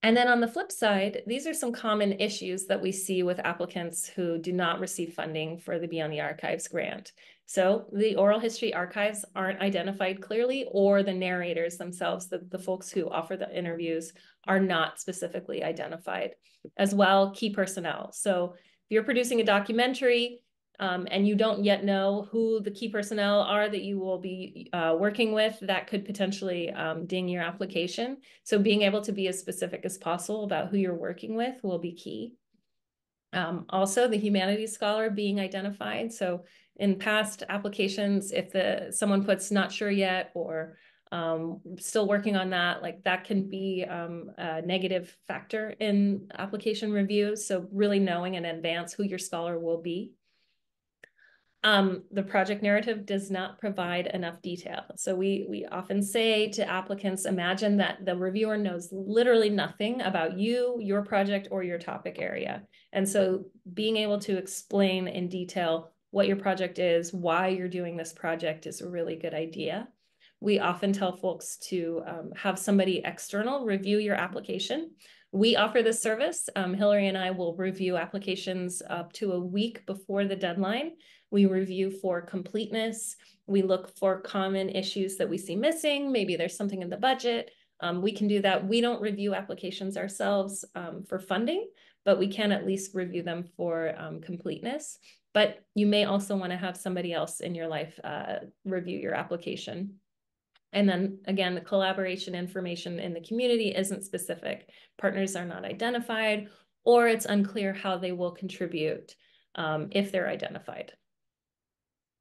And then on the flip side, these are some common issues that we see with applicants who do not receive funding for the Beyond the Archives grant. So the oral history archives aren't identified clearly, or the narrators themselves, the folks who offer the interviews, are not specifically identified. As well, key personnel. So if you're producing a documentary, and you don't yet know who the key personnel are that you will be working with, that could potentially ding your application. So being able to be as specific as possible about who you're working with will be key. Also, the humanities scholar being identified. So in past applications, if someone puts not sure yet or still working on that, that can be a negative factor in application reviews. So really knowing in advance who your scholar will be. The project narrative does not provide enough detail. So we often say to applicants, imagine that the reviewer knows literally nothing about you, your project, or your topic area. And so being able to explain in detail what your project is, why you're doing this project, is a really good idea. We often tell folks to have somebody external review your application. We offer this service. Hillary and I will review applications up to a week before the deadline. We review for completeness. We look for common issues that we see missing. Maybe there's something in the budget. We can do that. We don't review applications ourselves for funding, but we can at least review them for completeness. But you may also want to have somebody else in your life review your application. And then again, the collaboration information in the community isn't specific. Partners are not identified, or it's unclear how they will contribute if they're identified.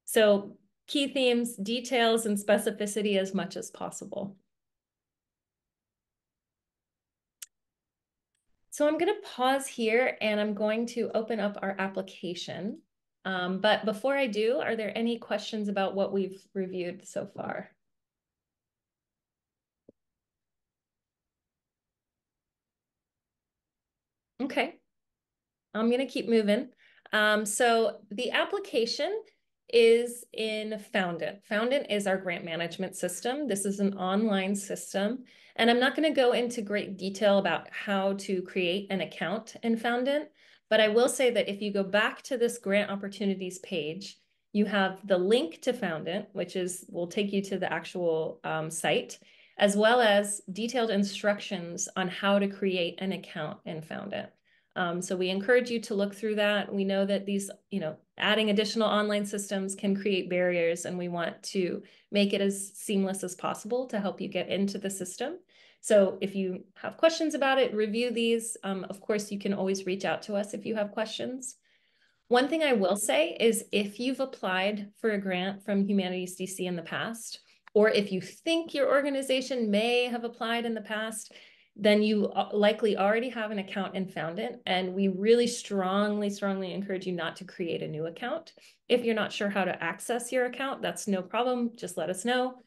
So key themes, details, and specificity as much as possible. So I'm going to pause here and I'm going to open up our application. But before I do, are there any questions about what we've reviewed so far? Okay, I'm going to keep moving. So the application is in Foundant. Foundant is our grant management system. This is an online system, and I'm not going to go into great detail about how to create an account in Foundant, but I will say that if you go back to this grant opportunities page, you have the link to Foundant, which will take you to the actual site, as well as detailed instructions on how to create an account in Foundant. So we encourage you to look through that. We know that these, adding additional online systems can create barriers, and we want to make it as seamless as possible to help you get into the system. So if you have questions about it, review these. Of course, you can always reach out to us if you have questions. One thing I will say is if you've applied for a grant from Humanities DC in the past, Or if you think your organization may have applied in the past, then you likely already have an account in Foundant, and we really strongly encourage you not to create a new account. If you're not sure how to access your account, that's no problem. Just let us know.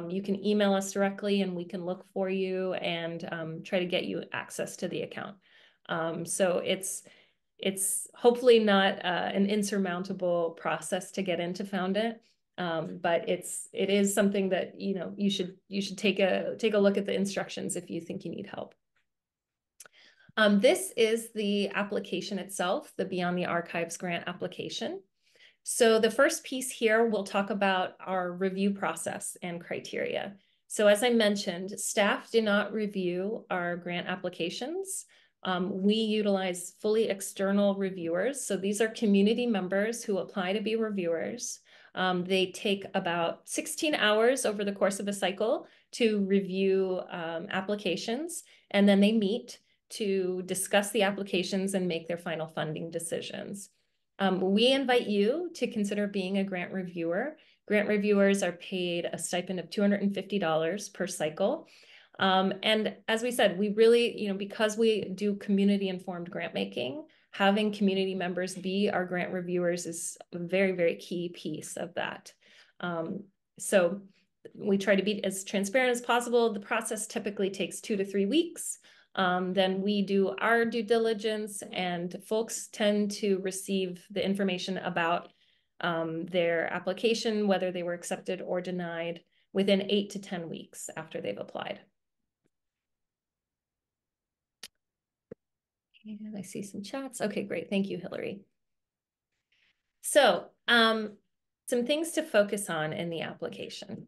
You can email us directly and we can look for you and try to get you access to the account. So it's hopefully not an insurmountable process to get into Foundant. But it is something that, you know, you should take a look at the instructions if you think you need help. This is the application itself, the Beyond the Archives grant application. So the first piece here, we'll talk about our review process and criteria. So as I mentioned, staff do not review our grant applications. We utilize fully external reviewers. So these are community members who apply to be reviewers. They take about 16 hours over the course of a cycle to review applications, and then they meet to discuss the applications and make their final funding decisions. We invite you to consider being a grant reviewer. Grant reviewers are paid a stipend of $250 per cycle. And as we said, we really, you know, because we do community-informed grant making, having community members be our grant reviewers is a very key piece of that. So we try to be as transparent as possible. The process typically takes 2 to 3 weeks. Then we do our due diligence, and folks tend to receive the information about their application, whether they were accepted or denied, within 8 to 10 weeks after they've applied. And I see some chats. Okay, great. Thank you, Hillary. So some things to focus on in the application.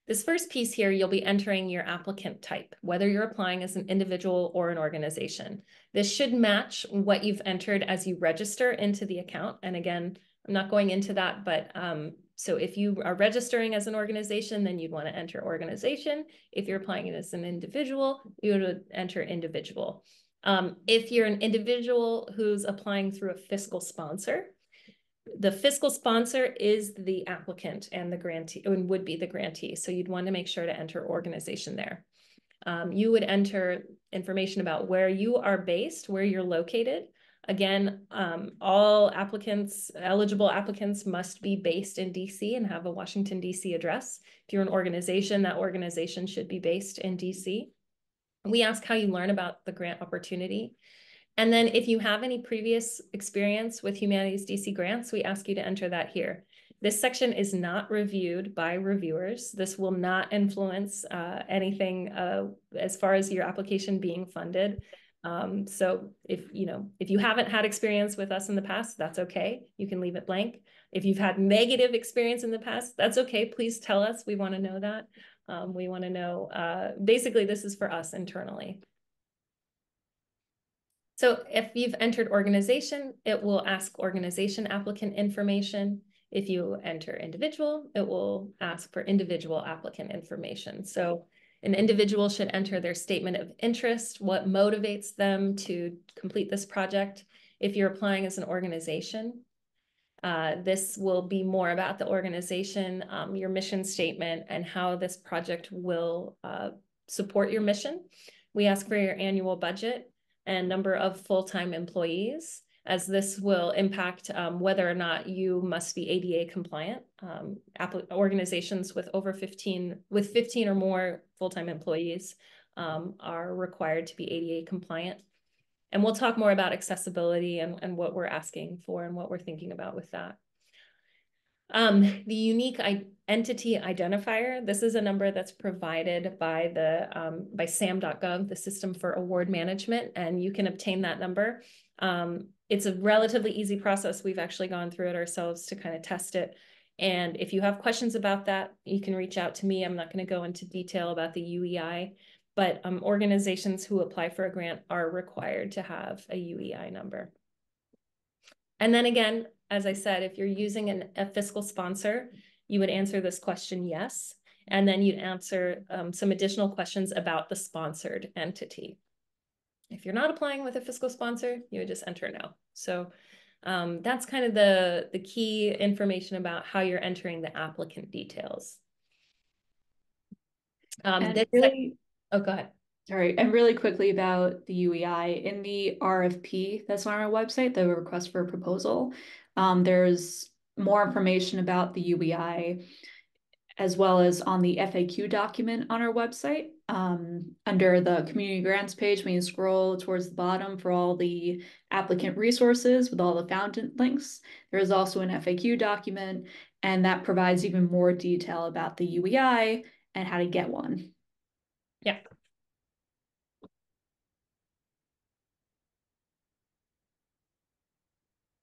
This first piece here, you'll be entering your applicant type, whether you're applying as an individual or an organization. This should match what you've entered as you register into the account. And again, I'm not going into that, but so if you are registering as an organization, then you'd want to enter organization. If you're applying it as an individual, you would enter individual. If you're an individual who's applying through a fiscal sponsor, the fiscal sponsor is the applicant and the grantee, and would be the grantee. So you'd want to make sure to enter organization there. You would enter information about where you are based, where you're located. Again, all applicants, eligible applicants, must be based in DC and have a Washington, DC address. If you're an organization, that organization should be based in DC. We ask how you learn about the grant opportunity. And then if you have any previous experience with Humanities DC grants, we ask you to enter that here. This section is not reviewed by reviewers. This will not influence anything as far as your application being funded. So if you haven't had experience with us in the past, that's okay. You can leave it blank. If you've had negative experience in the past, that's okay. Please tell us. We want to know that. We want to know, basically this is for us internally. So if you've entered organization, it will ask organization applicant information. If you enter individual, it will ask for individual applicant information. So an individual should enter their statement of interest, what motivates them to complete this project. If you're applying as an organization, this will be more about the organization, your mission statement, and how this project will support your mission. We ask for your annual budget and number of full-time employees, as this will impact whether or not you must be ADA compliant. Organizations with 15 or more full-time employees are required to be ADA compliant. And we'll talk more about accessibility and what we're asking for and what we're thinking about with that. The unique entity identifier, this is a number that's provided by by SAM.gov, the System for Award Management, and you can obtain that number. It's a relatively easy process. We've actually gone through it ourselves to kind of test it. And if you have questions about that, you can reach out to me. I'm not going to go into detail about the UEI, but organizations who apply for a grant are required to have a UEI number. And then again, as I said, if you're using a fiscal sponsor, you would answer this question, yes. And then you'd answer some additional questions about the sponsored entity. If you're not applying with a fiscal sponsor, you would just enter no. So That's kind of the key information about how you're entering the applicant details. And really, oh, go ahead. Sorry, and really quickly about the UEI. In the RFP that's on our website, the request for a proposal, there's more information about the UEI, as well as on the FAQ document on our website. Under the community grants page, when you scroll towards the bottom for all the applicant resources with all the fountain links, there is also an FAQ document, and that provides even more detail about the UEI and how to get one. Yeah.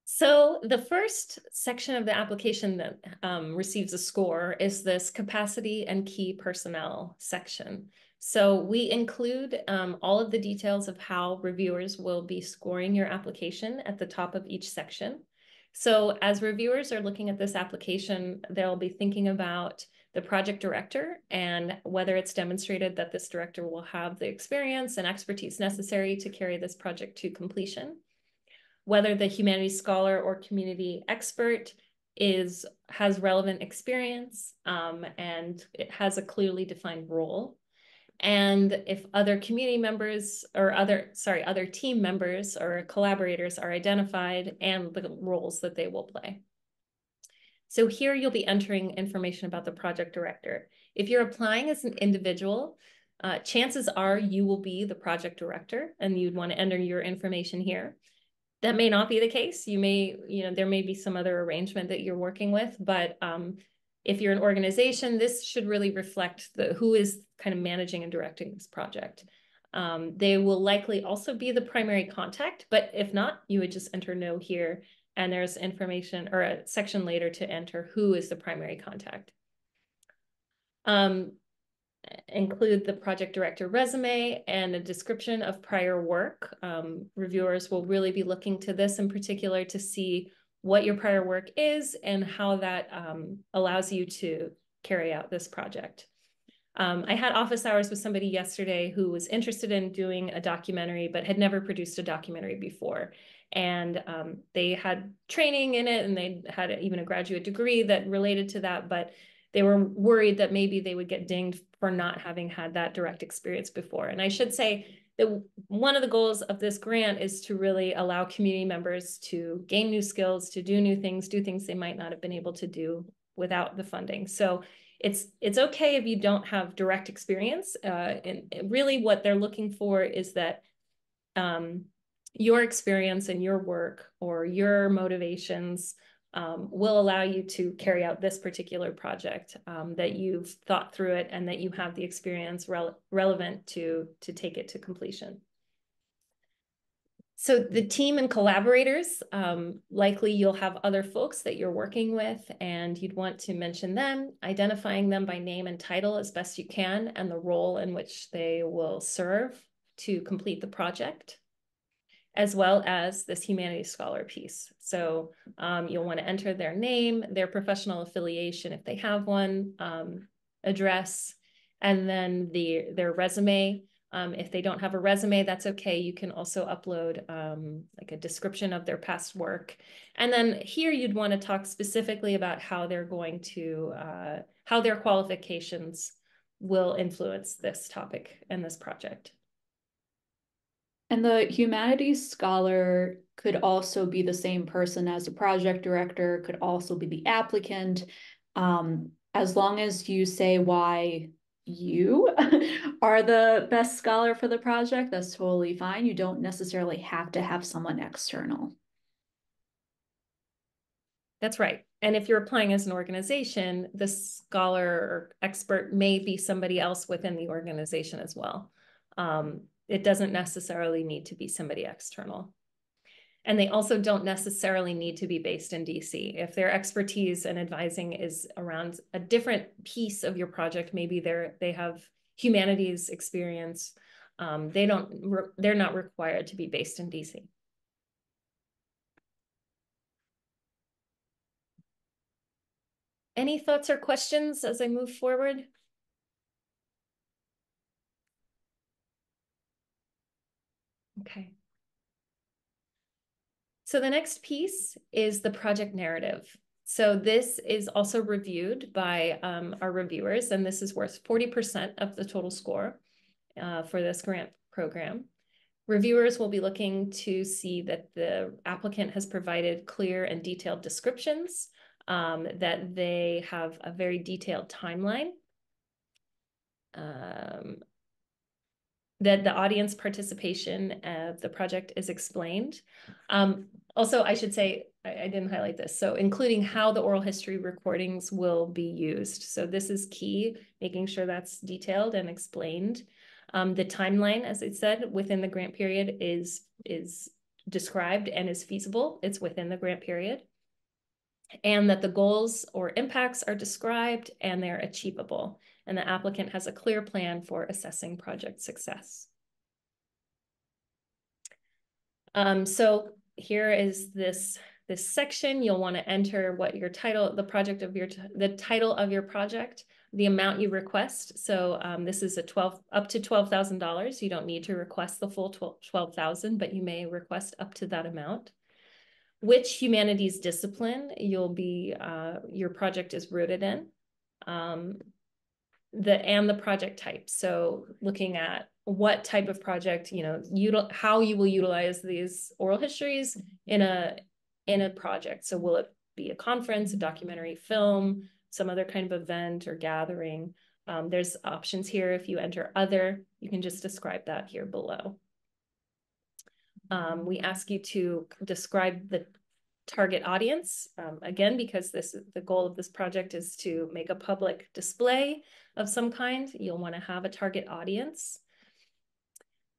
So the first section of the application that receives a score is this capacity and key personnel section. So we include all of the details of how reviewers will be scoring your application at the top of each section. So as reviewers are looking at this application, they'll be thinking about the project director and whether it's demonstrated that this director will have the experience and expertise necessary to carry this project to completion. Whether the humanities scholar or community expert has relevant experience and it has a clearly defined role. And if other community members or other team members or collaborators are identified and the roles that they will play. So here you'll be entering information about the project director. If you're applying as an individual, chances are you will be the project director and you'd want to enter your information here. That may not be the case. You may, there may be some other arrangement that you're working with, but if you're an organization, this should really reflect who is kind of managing and directing this project. They will likely also be the primary contact, but if not, you would just enter no here, and there's information or a section later to enter who is the primary contact. Include the project director resume and a description of prior work. Reviewers will really be looking to this in particular to see what your prior work is and how that allows you to carry out this project. I had office hours with somebody yesterday who was interested in doing a documentary but had never produced a documentary before. And they had training in it and they had even a graduate degree that related to that, but they were worried that maybe they would get dinged for not having had that direct experience before. And I should say that one of the goals of this grant is to really allow community members to gain new skills, to do new things, do things they might not have been able to do without the funding. So it's okay if you don't have direct experience. And really what they're looking for is that your experience and your work or your motivations will allow you to carry out this particular project, that you've thought through it and that you have the experience relevant to take it to completion. So the team and collaborators, likely you'll have other folks that you're working with and you'd want to mention them, identifying them by name and title as best you can and the role in which they will serve to complete the project, as well as this humanities scholar piece. So you'll want to enter their name, their professional affiliation if they have one, address, and then their resume. If they don't have a resume, that's okay. You can also upload like a description of their past work. And then here you'd want to talk specifically about how they're going to, how their qualifications will influence this topic and this project. And the humanities scholar could also be the same person as the project director, could also be the applicant. As long as you say why you are the best scholar for the project, that's totally fine. You don't necessarily have to have someone external. That's right. And if you're applying as an organization, the scholar or expert may be somebody else within the organization as well. It doesn't necessarily need to be somebody external. And they also don't necessarily need to be based in DC. If their expertise and advising is around a different piece of your project, maybe they have humanities experience, they're not required to be based in DC. Any thoughts or questions as I move forward? Okay. So the next piece is the project narrative. So this is also reviewed by our reviewers, and this is worth 40% of the total score for this grant program. Reviewers will be looking to see that the applicant has provided clear and detailed descriptions, that they have a very detailed timeline, that the audience participation of the project is explained. Also, I should say, I didn't highlight this, so including how the oral history recordings will be used. So this is key, making sure that's detailed and explained. The timeline, as it said, within the grant period is described and is feasible. It's within the grant period. And that the goals or impacts are described and they're achievable. And the applicant has a clear plan for assessing project success. So here is this section. You'll want to enter what your title, the title of your project, the amount you request. So this is up to $12,000. You don't need to request the full $12,000, but you may request up to that amount. Which humanities discipline your project is rooted in, and the project type. So looking at what type of project, how you will utilize these oral histories in a project. So will it be a conference, a documentary film, some other kind of event or gathering? There's options here. If you enter other, you can just describe that here below. We ask you to describe the target audience, again, because the goal of this project is to make a public display of some kind. You'll want to have a target audience.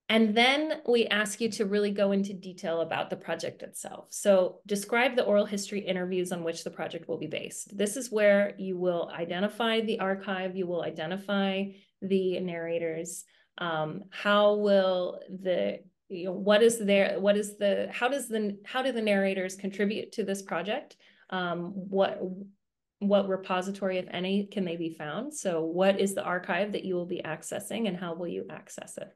And then we ask you to really go into detail about the project itself. So describe the oral history interviews on which the project will be based. This is where you will identify the archive, you will identify the narrators. How will how do the narrators contribute to this project? What repository, if any, can they be found? So what is the archive that you will be accessing and how will you access it?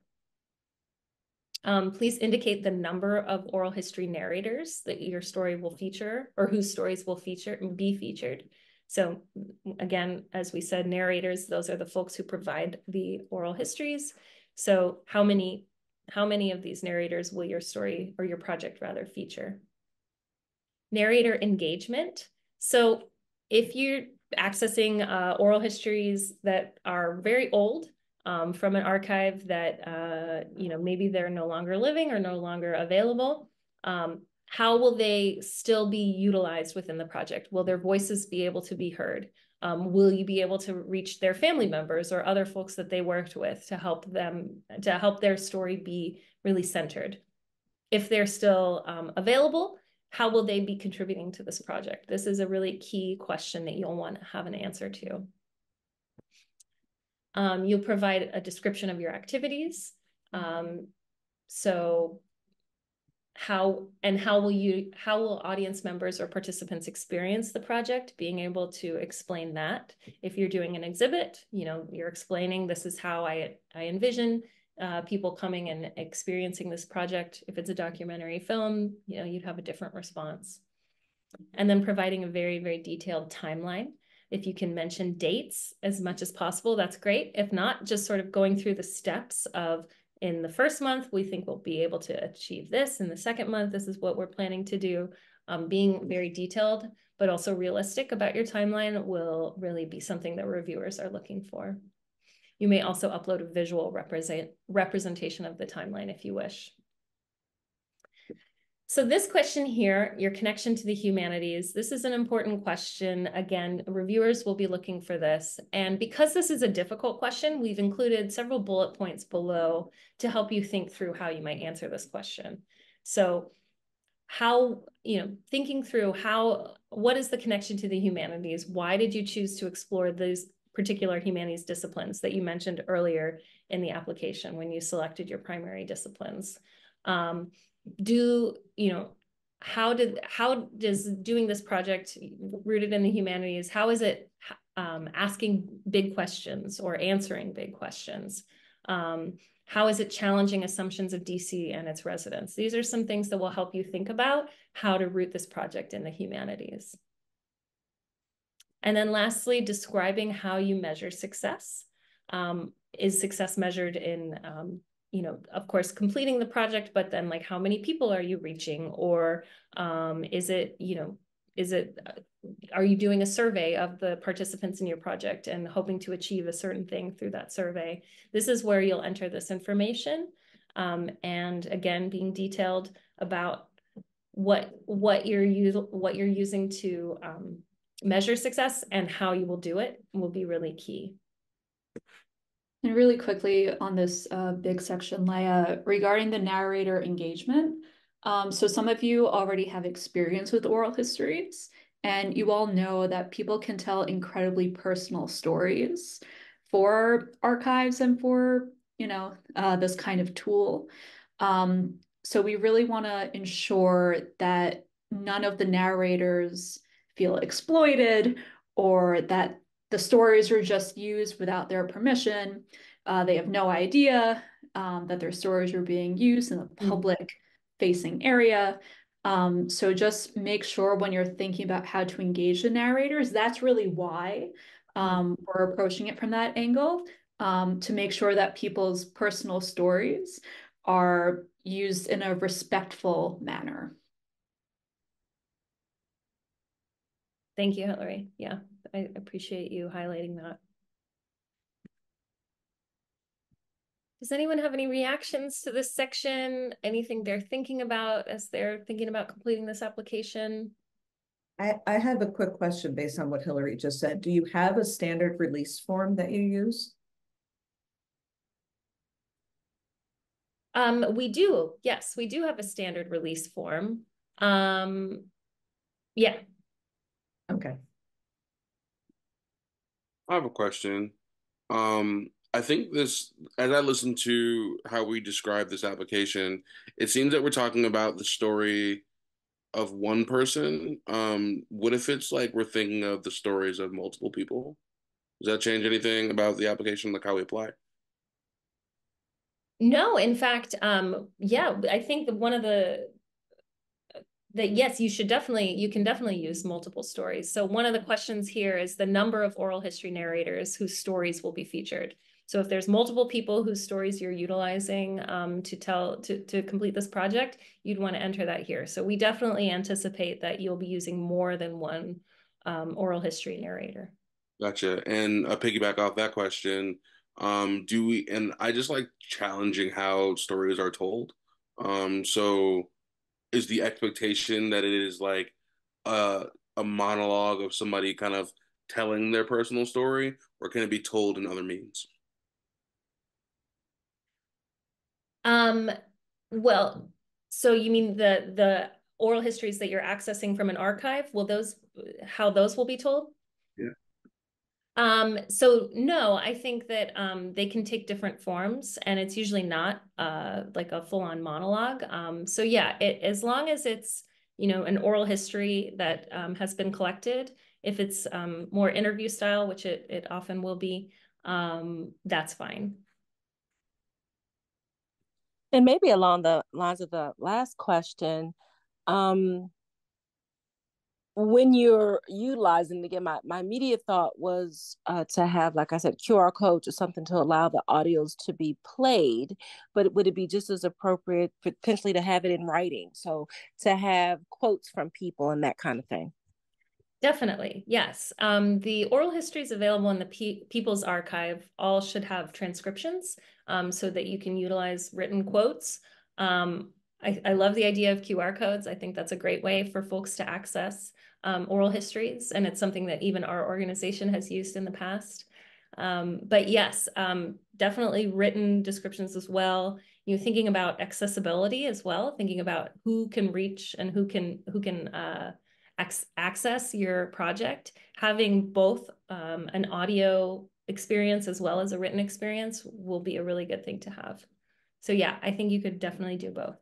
Please indicate the number of oral history narrators that your story will feature or whose stories will be featured. So again, as we said, narrators, those are the folks who provide the oral histories. So how many of these narrators will your story or your project rather feature? Narrator engagement. So if you're accessing oral histories that are very old from an archive that, maybe they're no longer living or no longer available, how will they still be utilized within the project? Will their voices be able to be heard? Will you be able to reach their family members or other folks that they worked with to help their story be really centered? If they're still available, how will they be contributing to this project? This is a really key question that you'll want to have an answer to. You'll provide a description of your activities. So how will audience members or participants experience the project? Being able to explain that. If you're doing an exhibit, you're explaining this is how I envision people coming and experiencing this project. If it's a documentary film, you'd have a different response. And then providing a very, very detailed timeline. If you can mention dates as much as possible, that's great. If not, just sort of going through the steps of, in the first month, we think we'll be able to achieve this. In the second month, this is what we're planning to do. Being very detailed, but also realistic about your timeline will really be something that reviewers are looking for. You may also upload a visual representation of the timeline if you wish. So this question here, your connection to the humanities, this is an important question. Again, reviewers will be looking for this. And because this is a difficult question, we've included several bullet points below to help you think through how you might answer this question. So thinking through what is the connection to the humanities? Why did you choose to explore these particular humanities disciplines that you mentioned earlier in the application when you selected your primary disciplines? How does doing this project rooted in the humanities, how is it asking big questions or answering big questions? How is it challenging assumptions of DC and its residents? These are some things that will help you think about how to root this project in the humanities. And then lastly, describing how you measure success. Is success measured in, you know, of course, completing the project, but then like how many people are you reaching? Or is it, you know, are you doing a survey of the participants in your project and hoping to achieve a certain thing through that survey? This is where you'll enter this information. And again, being detailed about what you're using to measure success and how you will do it will be really key. And really quickly on this big section, Leah, regarding the narrator engagement. So some of you already have experience with oral histories, and you all know that people can tell incredibly personal stories for archives and for, you know, this kind of tool. So we really want to ensure that none of the narrators feel exploited or that the stories are just used without their permission. They have no idea that their stories are being used in a public facing area. So just make sure when you're thinking about how to engage the narrators, that's really why we're approaching it from that angle, to make sure that people's personal stories are used in a respectful manner. Thank you, Hillary. Yeah, I appreciate you highlighting that. Does anyone have any reactions to this section? Anything they're thinking about as they're thinking about completing this application? I have a quick question based on what Hillary just said. Do you have a standard release form that you use? We do. Yes, we do have a standard release form. Yeah. Okay. I have a question. I think this, as I listen to how we describe this application, it seems that we're talking about the story of one person. What if it's like we're thinking of the stories of multiple people? Does that change anything about the application, like how we apply? No, in fact, yeah, I think one of that yes, you can definitely use multiple stories. So one of the questions here is the number of oral history narrators whose stories will be featured. So if there's multiple people whose stories you're utilizing to complete this project, you'd want to enter that here. So we definitely anticipate that you'll be using more than one oral history narrator. Gotcha. And piggyback off that question, and I just like challenging how stories are told. So is the expectation that it is like a monologue of somebody kind of telling their personal story, or can it be told in other means? Well, so you mean the oral histories that you're accessing from an archive? How those will be told? Yeah. So no, I think that they can take different forms, and it's usually not like a full-on monologue. So yeah, as long as it's, you know, an oral history that has been collected, if it's more interview style, which it often will be, that's fine. And maybe along the lines of the last question, when you're utilizing, again, my immediate thought was to have, like I said, QR codes or something to allow the audios to be played, but would it be just as appropriate potentially to have it in writing? So to have quotes from people and that kind of thing. Definitely, yes. The oral histories available in the People's Archive all should have transcriptions so that you can utilize written quotes. I love the idea of QR codes. I think that's a great way for folks to access oral histories, and it's something that even our organization has used in the past. But yes, definitely written descriptions as well. You're thinking about accessibility as well, thinking about who can reach and who can access your project. Having both an audio experience as well as a written experience will be a really good thing to have. So yeah, I think you could definitely do both.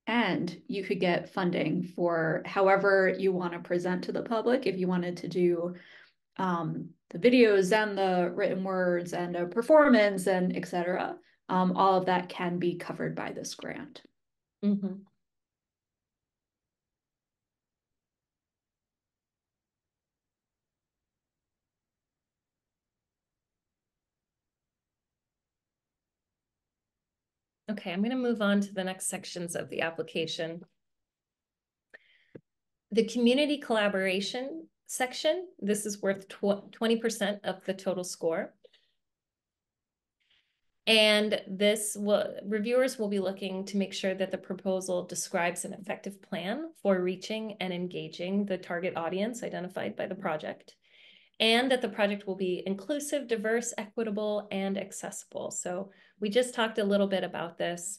And you could get funding for however you want to present to the public. If you wanted to do the videos and the written words and a performance and etc. All of that can be covered by this grant. Mm-hmm. Okay, I'm going to move on to the next sections of the application. The community collaboration section, this is worth 20% of the total score. And reviewers will be looking to make sure that the proposal describes an effective plan for reaching and engaging the target audience identified by the project, and that the project will be inclusive, diverse, equitable, and accessible. So we just talked a little bit about this,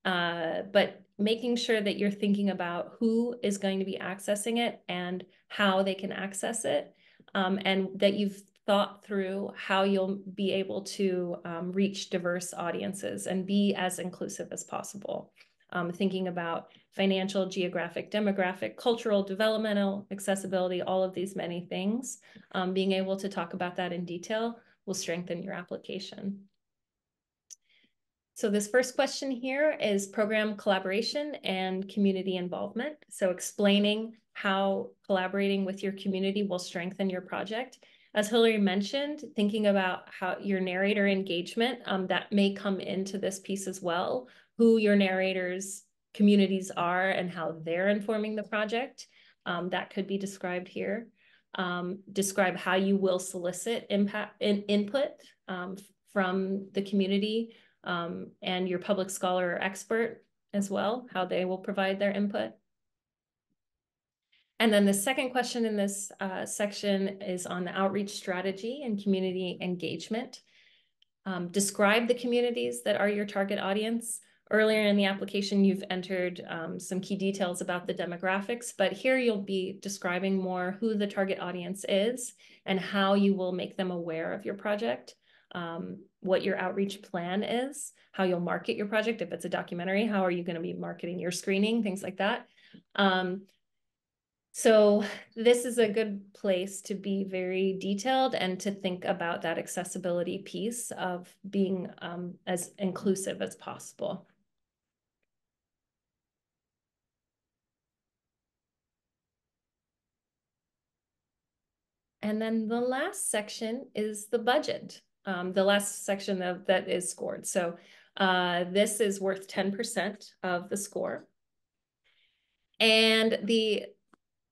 but making sure that you're thinking about who is going to be accessing it and how they can access it, and that you've thought through how you'll be able to reach diverse audiences and be as inclusive as possible. Thinking about financial, geographic, demographic, cultural, developmental, accessibility, all of these many things. Being able to talk about that in detail will strengthen your application. So this first question here is program collaboration and community involvement. So explaining how collaborating with your community will strengthen your project. As Hillary mentioned, thinking about how your narrator engagement, that may come into this piece as well, who your narrators' communities are and how they're informing the project. That could be described here. Describe how you will solicit input from the community, and your public scholar or expert as well, how they will provide their input. And then the second question in this section is on the outreach strategy and community engagement. Describe the communities that are your target audience. Earlier in the application, you've entered some key details about the demographics, but here you'll be describing more who the target audience is and how you will make them aware of your project. What your outreach plan is, how you'll market your project. If it's a documentary, how are you going to be marketing your screening, things like that. So this is a good place to be very detailed and to think about that accessibility piece of being as inclusive as possible. And then the last section is the budget. The last section that is scored. So this is worth 10% of the score. And the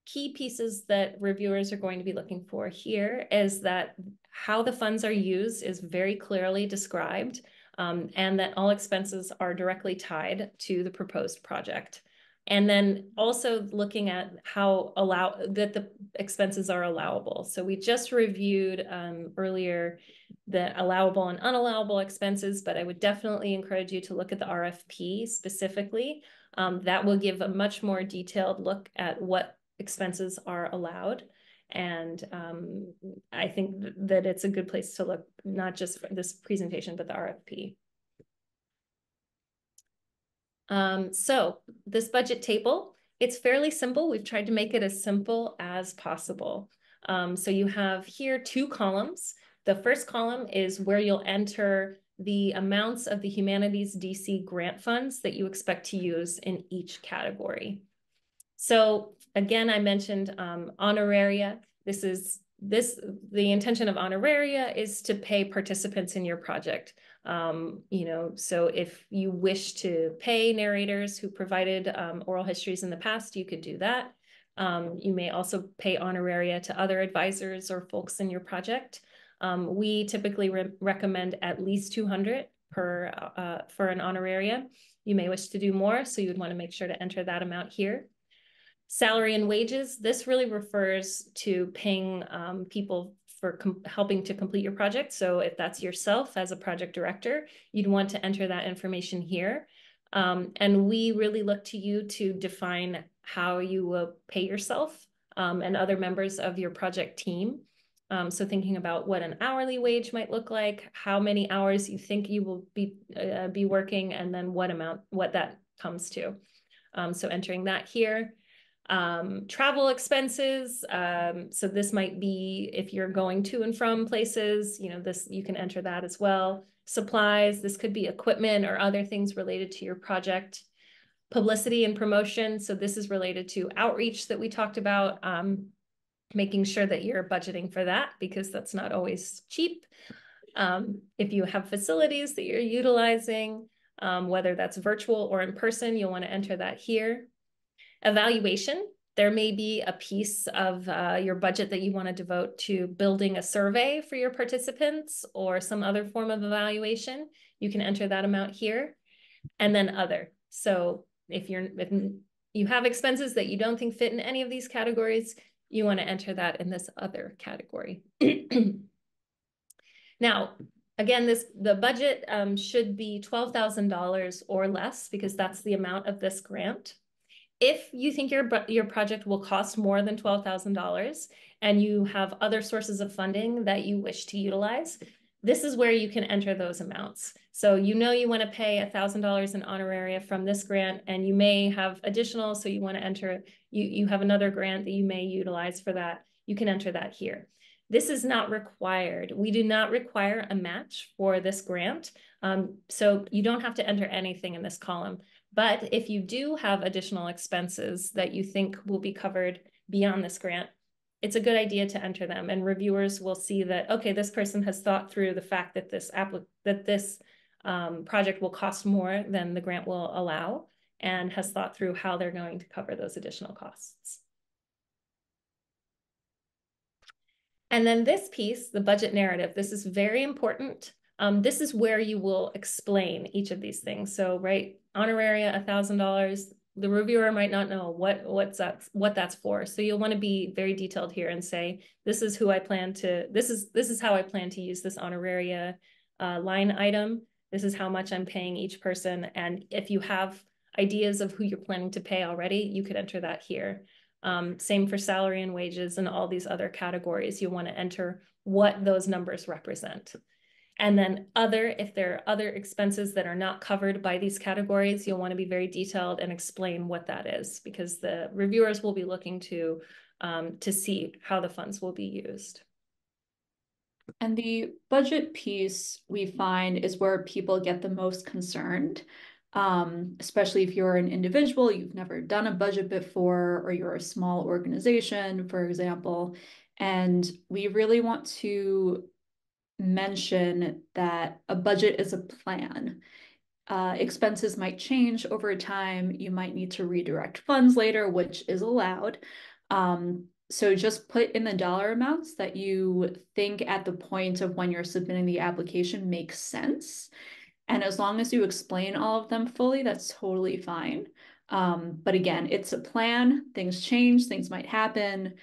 key pieces that reviewers are going to be looking for here is that how the funds are used is very clearly described, and that all expenses are directly tied to the proposed project. And then also looking at how that the expenses are allowable. So we just reviewed earlier the allowable and unallowable expenses, but I would definitely encourage you to look at the RFP specifically. That will give a much more detailed look at what expenses are allowed. And I think that it's a good place to look, not just for this presentation, but the RFP. So this budget table, it's fairly simple. We've tried to make it as simple as possible. So you have here 2 columns. The first column is where you'll enter the amounts of the Humanities DC grant funds that you expect to use in each category. So again, I mentioned honoraria. The intention of honoraria is to pay participants in your project. So if you wish to pay narrators who provided oral histories in the past, you could do that. You may also pay honoraria to other advisors or folks in your project. We typically recommend at least 200 for an honoraria. You may wish to do more, so you would want to make sure to enter that amount here. Salary and wages, this really refers to paying people for helping to complete your project. So if that's yourself as a project director, you'd want to enter that information here. And we really look to you to define how you will pay yourself and other members of your project team. So thinking about what an hourly wage might look like, how many hours you think you will be working, and then what that comes to. So entering that here. Travel expenses. So this might be if you're going to and from places, you know, this, you can enter that as well. Supplies, this could be equipment or other things related to your project. Publicity and promotion. So this is related to outreach that we talked about, making sure that you're budgeting for that because that's not always cheap. If you have facilities that you're utilizing, whether that's virtual or in person, you'll want to enter that here. Evaluation. There may be a piece of your budget that you want to devote to building a survey for your participants or some other form of evaluation. You can enter that amount here. And then other. So if you have expenses that you don't think fit in any of these categories, you want to enter that in this other category. Now, again, the budget should be $12,000 or less because that's the amount of this grant. If you think your project will cost more than $12,000 and you have other sources of funding that you wish to utilize, this is where you can enter those amounts. So you know you want to pay $1,000 in honoraria from this grant, and you may have additional, so you want to enter, you have another grant that you may utilize for that. You can enter that here. This is not required. We do not require a match for this grant. So you don't have to enter anything in this column. But if you do have additional expenses that you think will be covered beyond this grant, it's a good idea to enter them, and reviewers will see that, okay, this person has thought through the fact that this project will cost more than the grant will allow and has thought through how they're going to cover those additional costs. And then this piece, the budget narrative, this is very important. This is where you will explain each of these things. So, right, honoraria, $1,000. The reviewer might not know what that's for. So you'll want to be very detailed here and say, this is who I plan to, this is how I plan to use this honoraria line item. This is how much I'm paying each person. And if you have ideas of who you're planning to pay already, you could enter that here. Same for salary and wages and all these other categories. You want to enter what those numbers represent. And then if there are other expenses that are not covered by these categories, you'll want to be very detailed and explain what that is, because the reviewers will be looking to see how the funds will be used. And the budget piece we find is where people get the most concerned, especially if you're an individual, you've never done a budget before, or you're a small organization, for example. And we really want to mention that a budget is a plan. Expenses might change over time. You might need to redirect funds later, which is allowed. So just put in the dollar amounts that you think at the point of when you're submitting the application makes sense. And as long as you explain all of them fully, that's totally fine. But again, it's a plan. Things change, things might happen.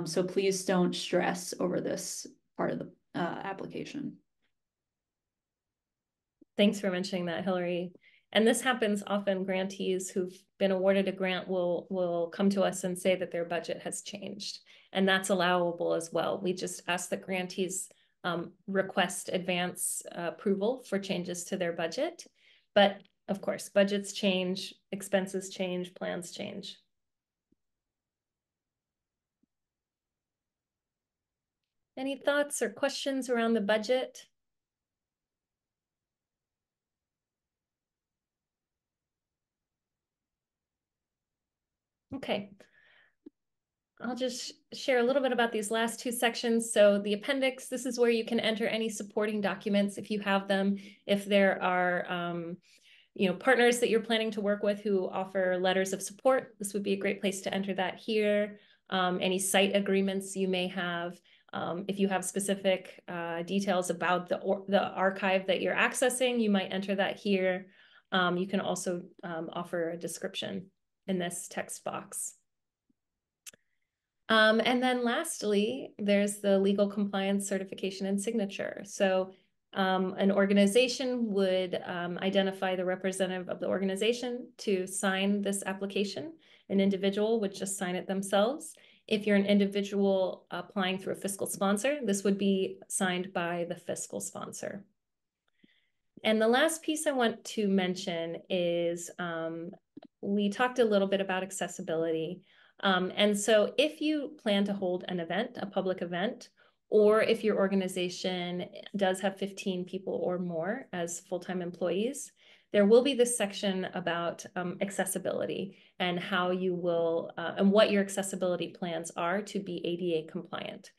So please don't stress over this part of the application. Thanks for mentioning that, Hillary. And this happens often. Grantees who've been awarded a grant will come to us and say that their budget has changed, and that's allowable as well. We just ask that grantees request advance approval for changes to their budget. But of course, budgets change, expenses change, plans change. Any thoughts or questions around the budget? Okay. I'll just share a little bit about these last two sections. So the appendix, this is where you can enter any supporting documents if you have them. If there are partners that you're planning to work with who offer letters of support, this would be a great place to enter that here. Any site agreements you may have. If you have specific details about the archive that you're accessing, you might enter that here. You can also offer a description in this text box. And then lastly, there's the legal compliance certification and signature. So an organization would identify the representative of the organization to sign this application. An individual would just sign it themselves. If you're an individual applying through a fiscal sponsor, this would be signed by the fiscal sponsor. And the last piece I want to mention is we talked a little bit about accessibility. And so if you plan to hold an event, a public event, or if your organization does have 15 people or more as full-time employees, there will be this section about accessibility and how you will, and what your accessibility plans are to be ADA compliant.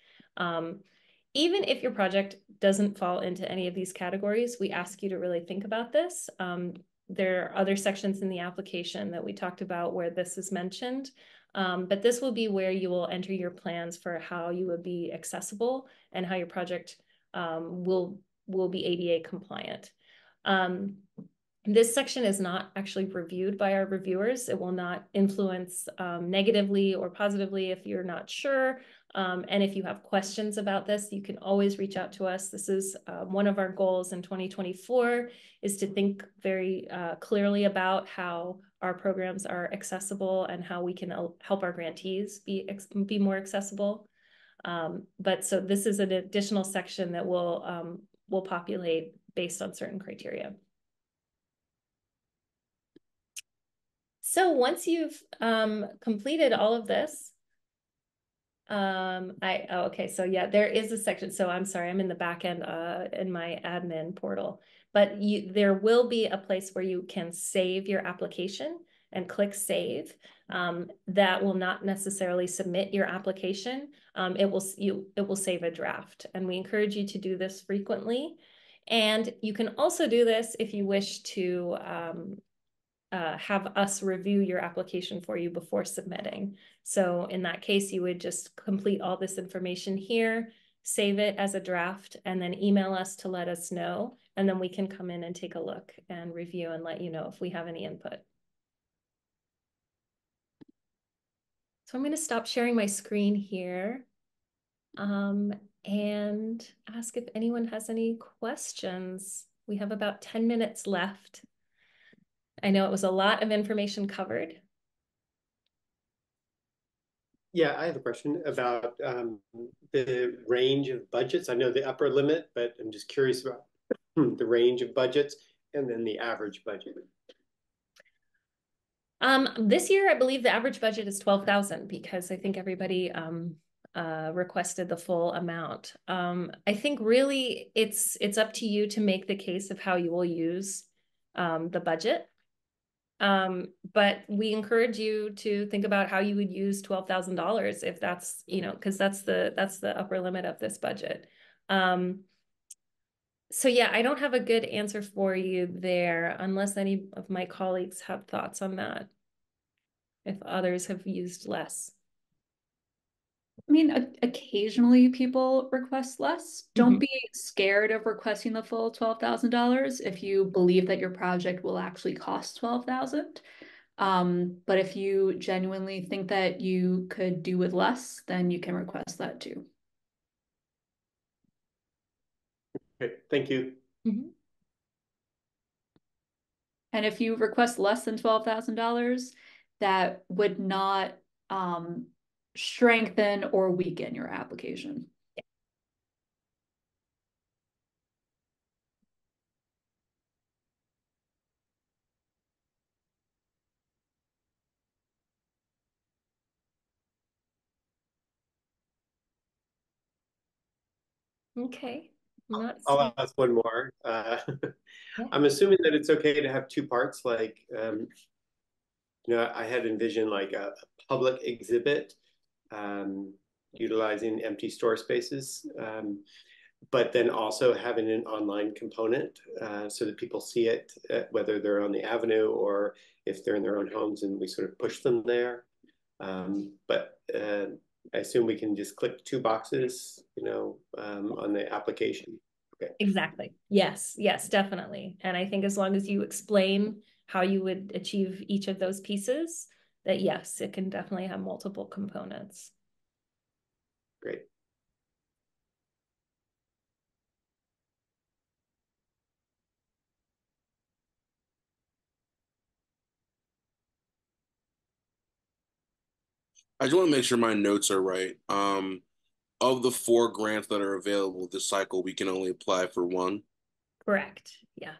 Even if your project doesn't fall into any of these categories, we ask you to really think about this. There are other sections in the application that we talked about where this is mentioned, but this will be where you will enter your plans for how you would be accessible and how your project will be ADA compliant. This section is not actually reviewed by our reviewers. It will not influence negatively or positively if you're not sure. And if you have questions about this, you can always reach out to us. This is one of our goals in 2024 is to think very clearly about how our programs are accessible and how we can help our grantees be more accessible. But so this is an additional section that will populate based on certain criteria. So once you've completed all of this, okay, so yeah, there is a section. So I'm sorry, I'm in the back end in my admin portal, but there will be a place where you can save your application and click save. That will not necessarily submit your application. It will save a draft, and we encourage you to do this frequently. And you can also do this if you wish to have us review your application for you before submitting. So in that case, you would just complete all this information here, save it as a draft, and then email us to let us know. And then we can come in and take a look and review and let you know if we have any input. So I'm going to stop sharing my screen here and ask if anyone has any questions. We have about 10 minutes left. I know it was a lot of information covered. Yeah, I have a question about the range of budgets. I know the upper limit, but I'm just curious about the range of budgets and then the average budget. This year, I believe the average budget is 12,000 because I think everybody requested the full amount. I think really it's up to you to make the case of how you will use the budget. But we encourage you to think about how you would use $12,000 if that's, because that's the upper limit of this budget. So yeah, I don't have a good answer for you there unless any of my colleagues have thoughts on that, if others have used less. I mean, occasionally people request less. Don't be scared of requesting the full $12,000 if you believe that your project will actually cost $12,000. But if you genuinely think that you could do with less, then you can request that too. Okay, thank you. And if you request less than $12,000, that would not strengthen or weaken your application. Okay. I'll ask one more. I'm assuming that it's okay to have two parts, like, I had envisioned like a public exhibit utilizing empty store spaces, but then also having an online component so that people see it, whether they're on the avenue or if they're in their own homes, and we sort of push them there. But I assume we can just click two boxes, on the application. Okay. Exactly. Yes, definitely. And I think as long as you explain how you would achieve each of those pieces, that yes, it can definitely have multiple components. Great. I just want to make sure my notes are right. Of the 4 grants that are available this cycle, we can only apply for 1. Correct. Yeah.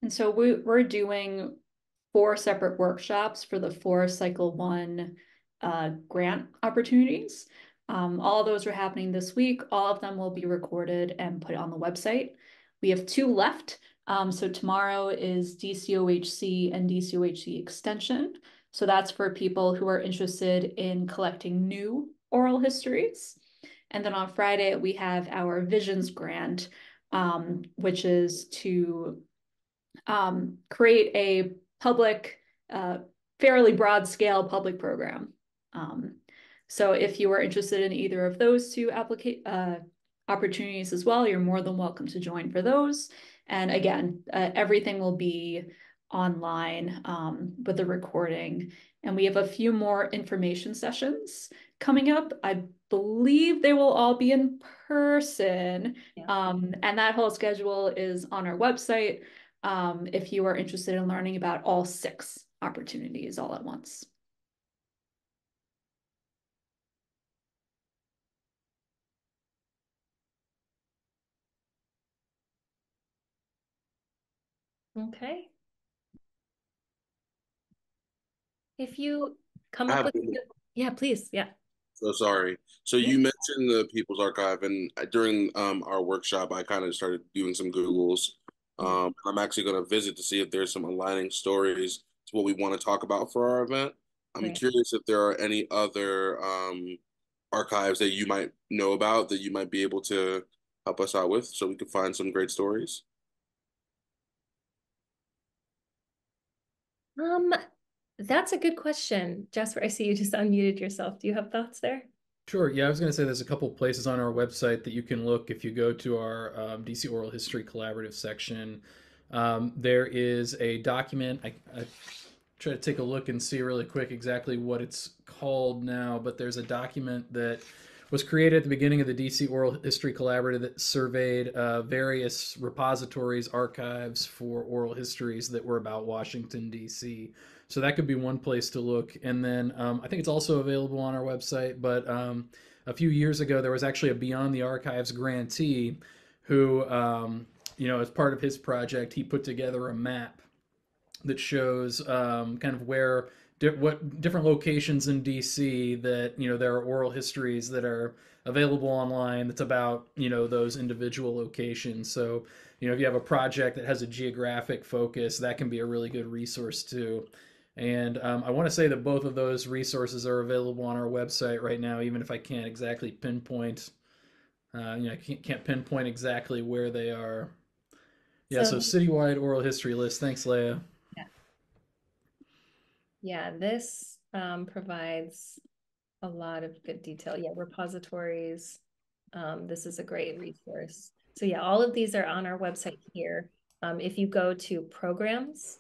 And so we're doing 4 separate workshops for the 4 Cycle 1 grant opportunities. All of those are happening this week. All of them will be recorded and put on the website. We have 2 left. So tomorrow is DCOHC and DCOHC Extension. So that's for people who are interested in collecting new oral histories. And then on Friday, we have our Visions Grant, which is to create a public, fairly broad scale public program. So if you are interested in either of those 2 opportunities as well, you're more than welcome to join for those. And again, everything will be online with the recording. And we have a few more information sessions coming up. I believe they will all be in person. Yeah. And that whole schedule is on our website if you are interested in learning about all 6 opportunities all at once. Okay. If you come up with, yeah, please, yeah. So sorry. So you mentioned the People's Archive, and during our workshop, I kind of started doing some Googles. I'm actually going to visit to see if there's some aligning stories to what we want to talk about for our event. I'm curious if there are any other archives that you might know about that you might be able to help us out with, so we can find some great stories. That's a good question. Jasper, I see you just unmuted yourself. Do you have thoughts there? Sure. Yeah, I was going to say there's a couple places on our website that you can look if you go to our DC Oral History Collaborative section. There is a document. I try to take a look and see really quick exactly what it's called now, but there's a document that was created at the beginning of the DC Oral History Collaborative that surveyed various repositories, archives for oral histories that were about Washington, D.C. So that could be one place to look. And then I think it's also available on our website, but a few years ago, there was actually a Beyond the Archives grantee who, as part of his project, he put together a map that shows kind of where what different locations in DC that there are oral histories that are available online that's about those individual locations. So if you have a project that has a geographic focus, that can be a really good resource too. And I want to say that both of those resources are available on our website right now, even if I can't exactly pinpoint I can't pinpoint exactly where they are. Yeah, so citywide oral history list. Thanks, Leah. Yeah, this provides a lot of good detail. Yeah, repositories. This is a great resource. So yeah, all of these are on our website here. If you go to programs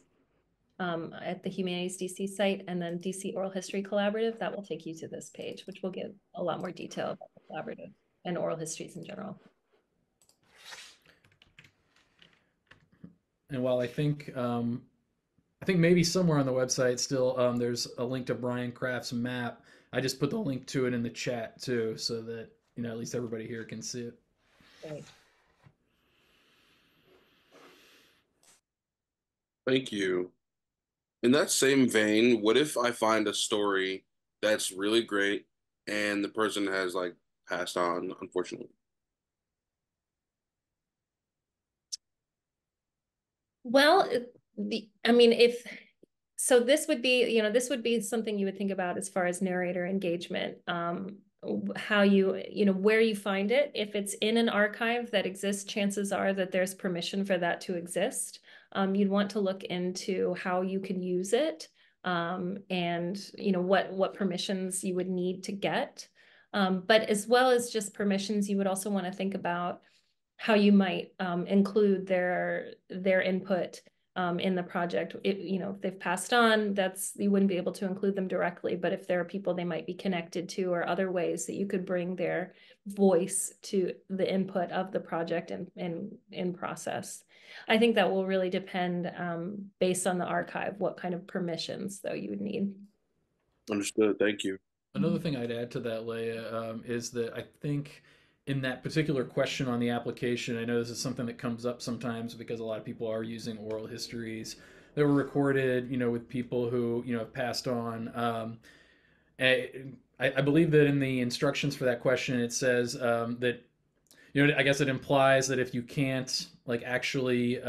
at the Humanities DC site and then DC Oral History Collaborative, that will take you to this page, which will give a lot more detail about the collaborative and oral histories in general. And while I think maybe somewhere on the website still there's a link to Brian Kraft's map. I just put the link to it in the chat too, so that at least everybody here can see it. Right. Thank you. In that same vein, what if I find a story that's really great and the person has passed on, unfortunately? Well, this would be, this would be something you would think about as far as narrator engagement, how where you find it. If it's in an archive that exists, chances are that there's permission for that to exist. You'd want to look into how you can use it, and what permissions you would need to get. But as well as just permissions, you would also want to think about how you might include their input in the project. If they've passed on, you wouldn't be able to include them directly, but if there are people they might be connected to or other ways that you could bring their voice to the input of the project and in process. I think that will really depend based on the archive, what kind of permissions though you would need. Understood. Thank you. Another thing I'd add to that, Leah, is that I think in that particular question on the application, I know this is something that comes up sometimes because a lot of people are using oral histories. that were recorded, with people who, have passed on. I believe that in the instructions for that question, it says that, I guess it implies that if you can't like actually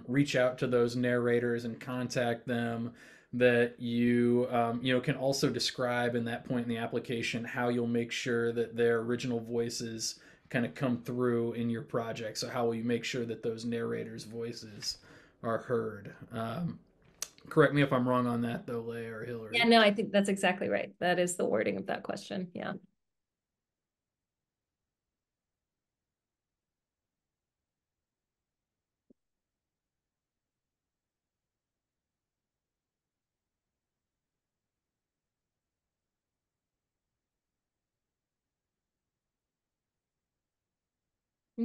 reach out to those narrators and contact them, that you can also describe in that point in the application how you'll make sure that their original voices kind of come through in your project. So how will you make sure that those narrators' voices are heard? Correct me if I'm wrong on that, though, Leigh or Hillary. Yeah, no, I think that's exactly right. That is the wording of that question. Yeah.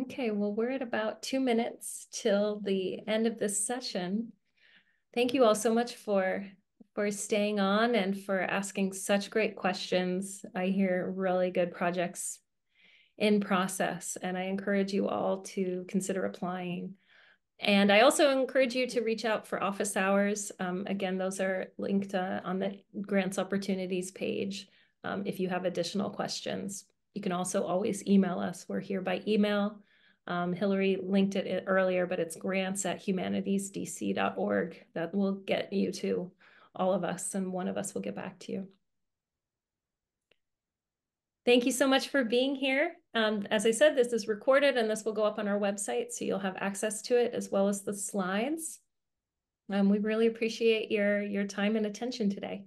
Okay, well, we're at about 2 minutes till the end of this session. Thank you all so much for staying on and for asking such great questions. I hear really good projects in process, and I encourage you all to consider applying. And I also encourage you to reach out for office hours. Again, those are linked on the grants opportunities page if you have additional questions. You can also always email us. We're here by email. Hillary linked it earlier, but it's grants@humanitiesdc.org. That will get you to all of us, and one of us will get back to you. Thank you so much for being here. As I said, this is recorded and this will go up on our website, so you'll have access to it as well as the slides. We really appreciate your time and attention today.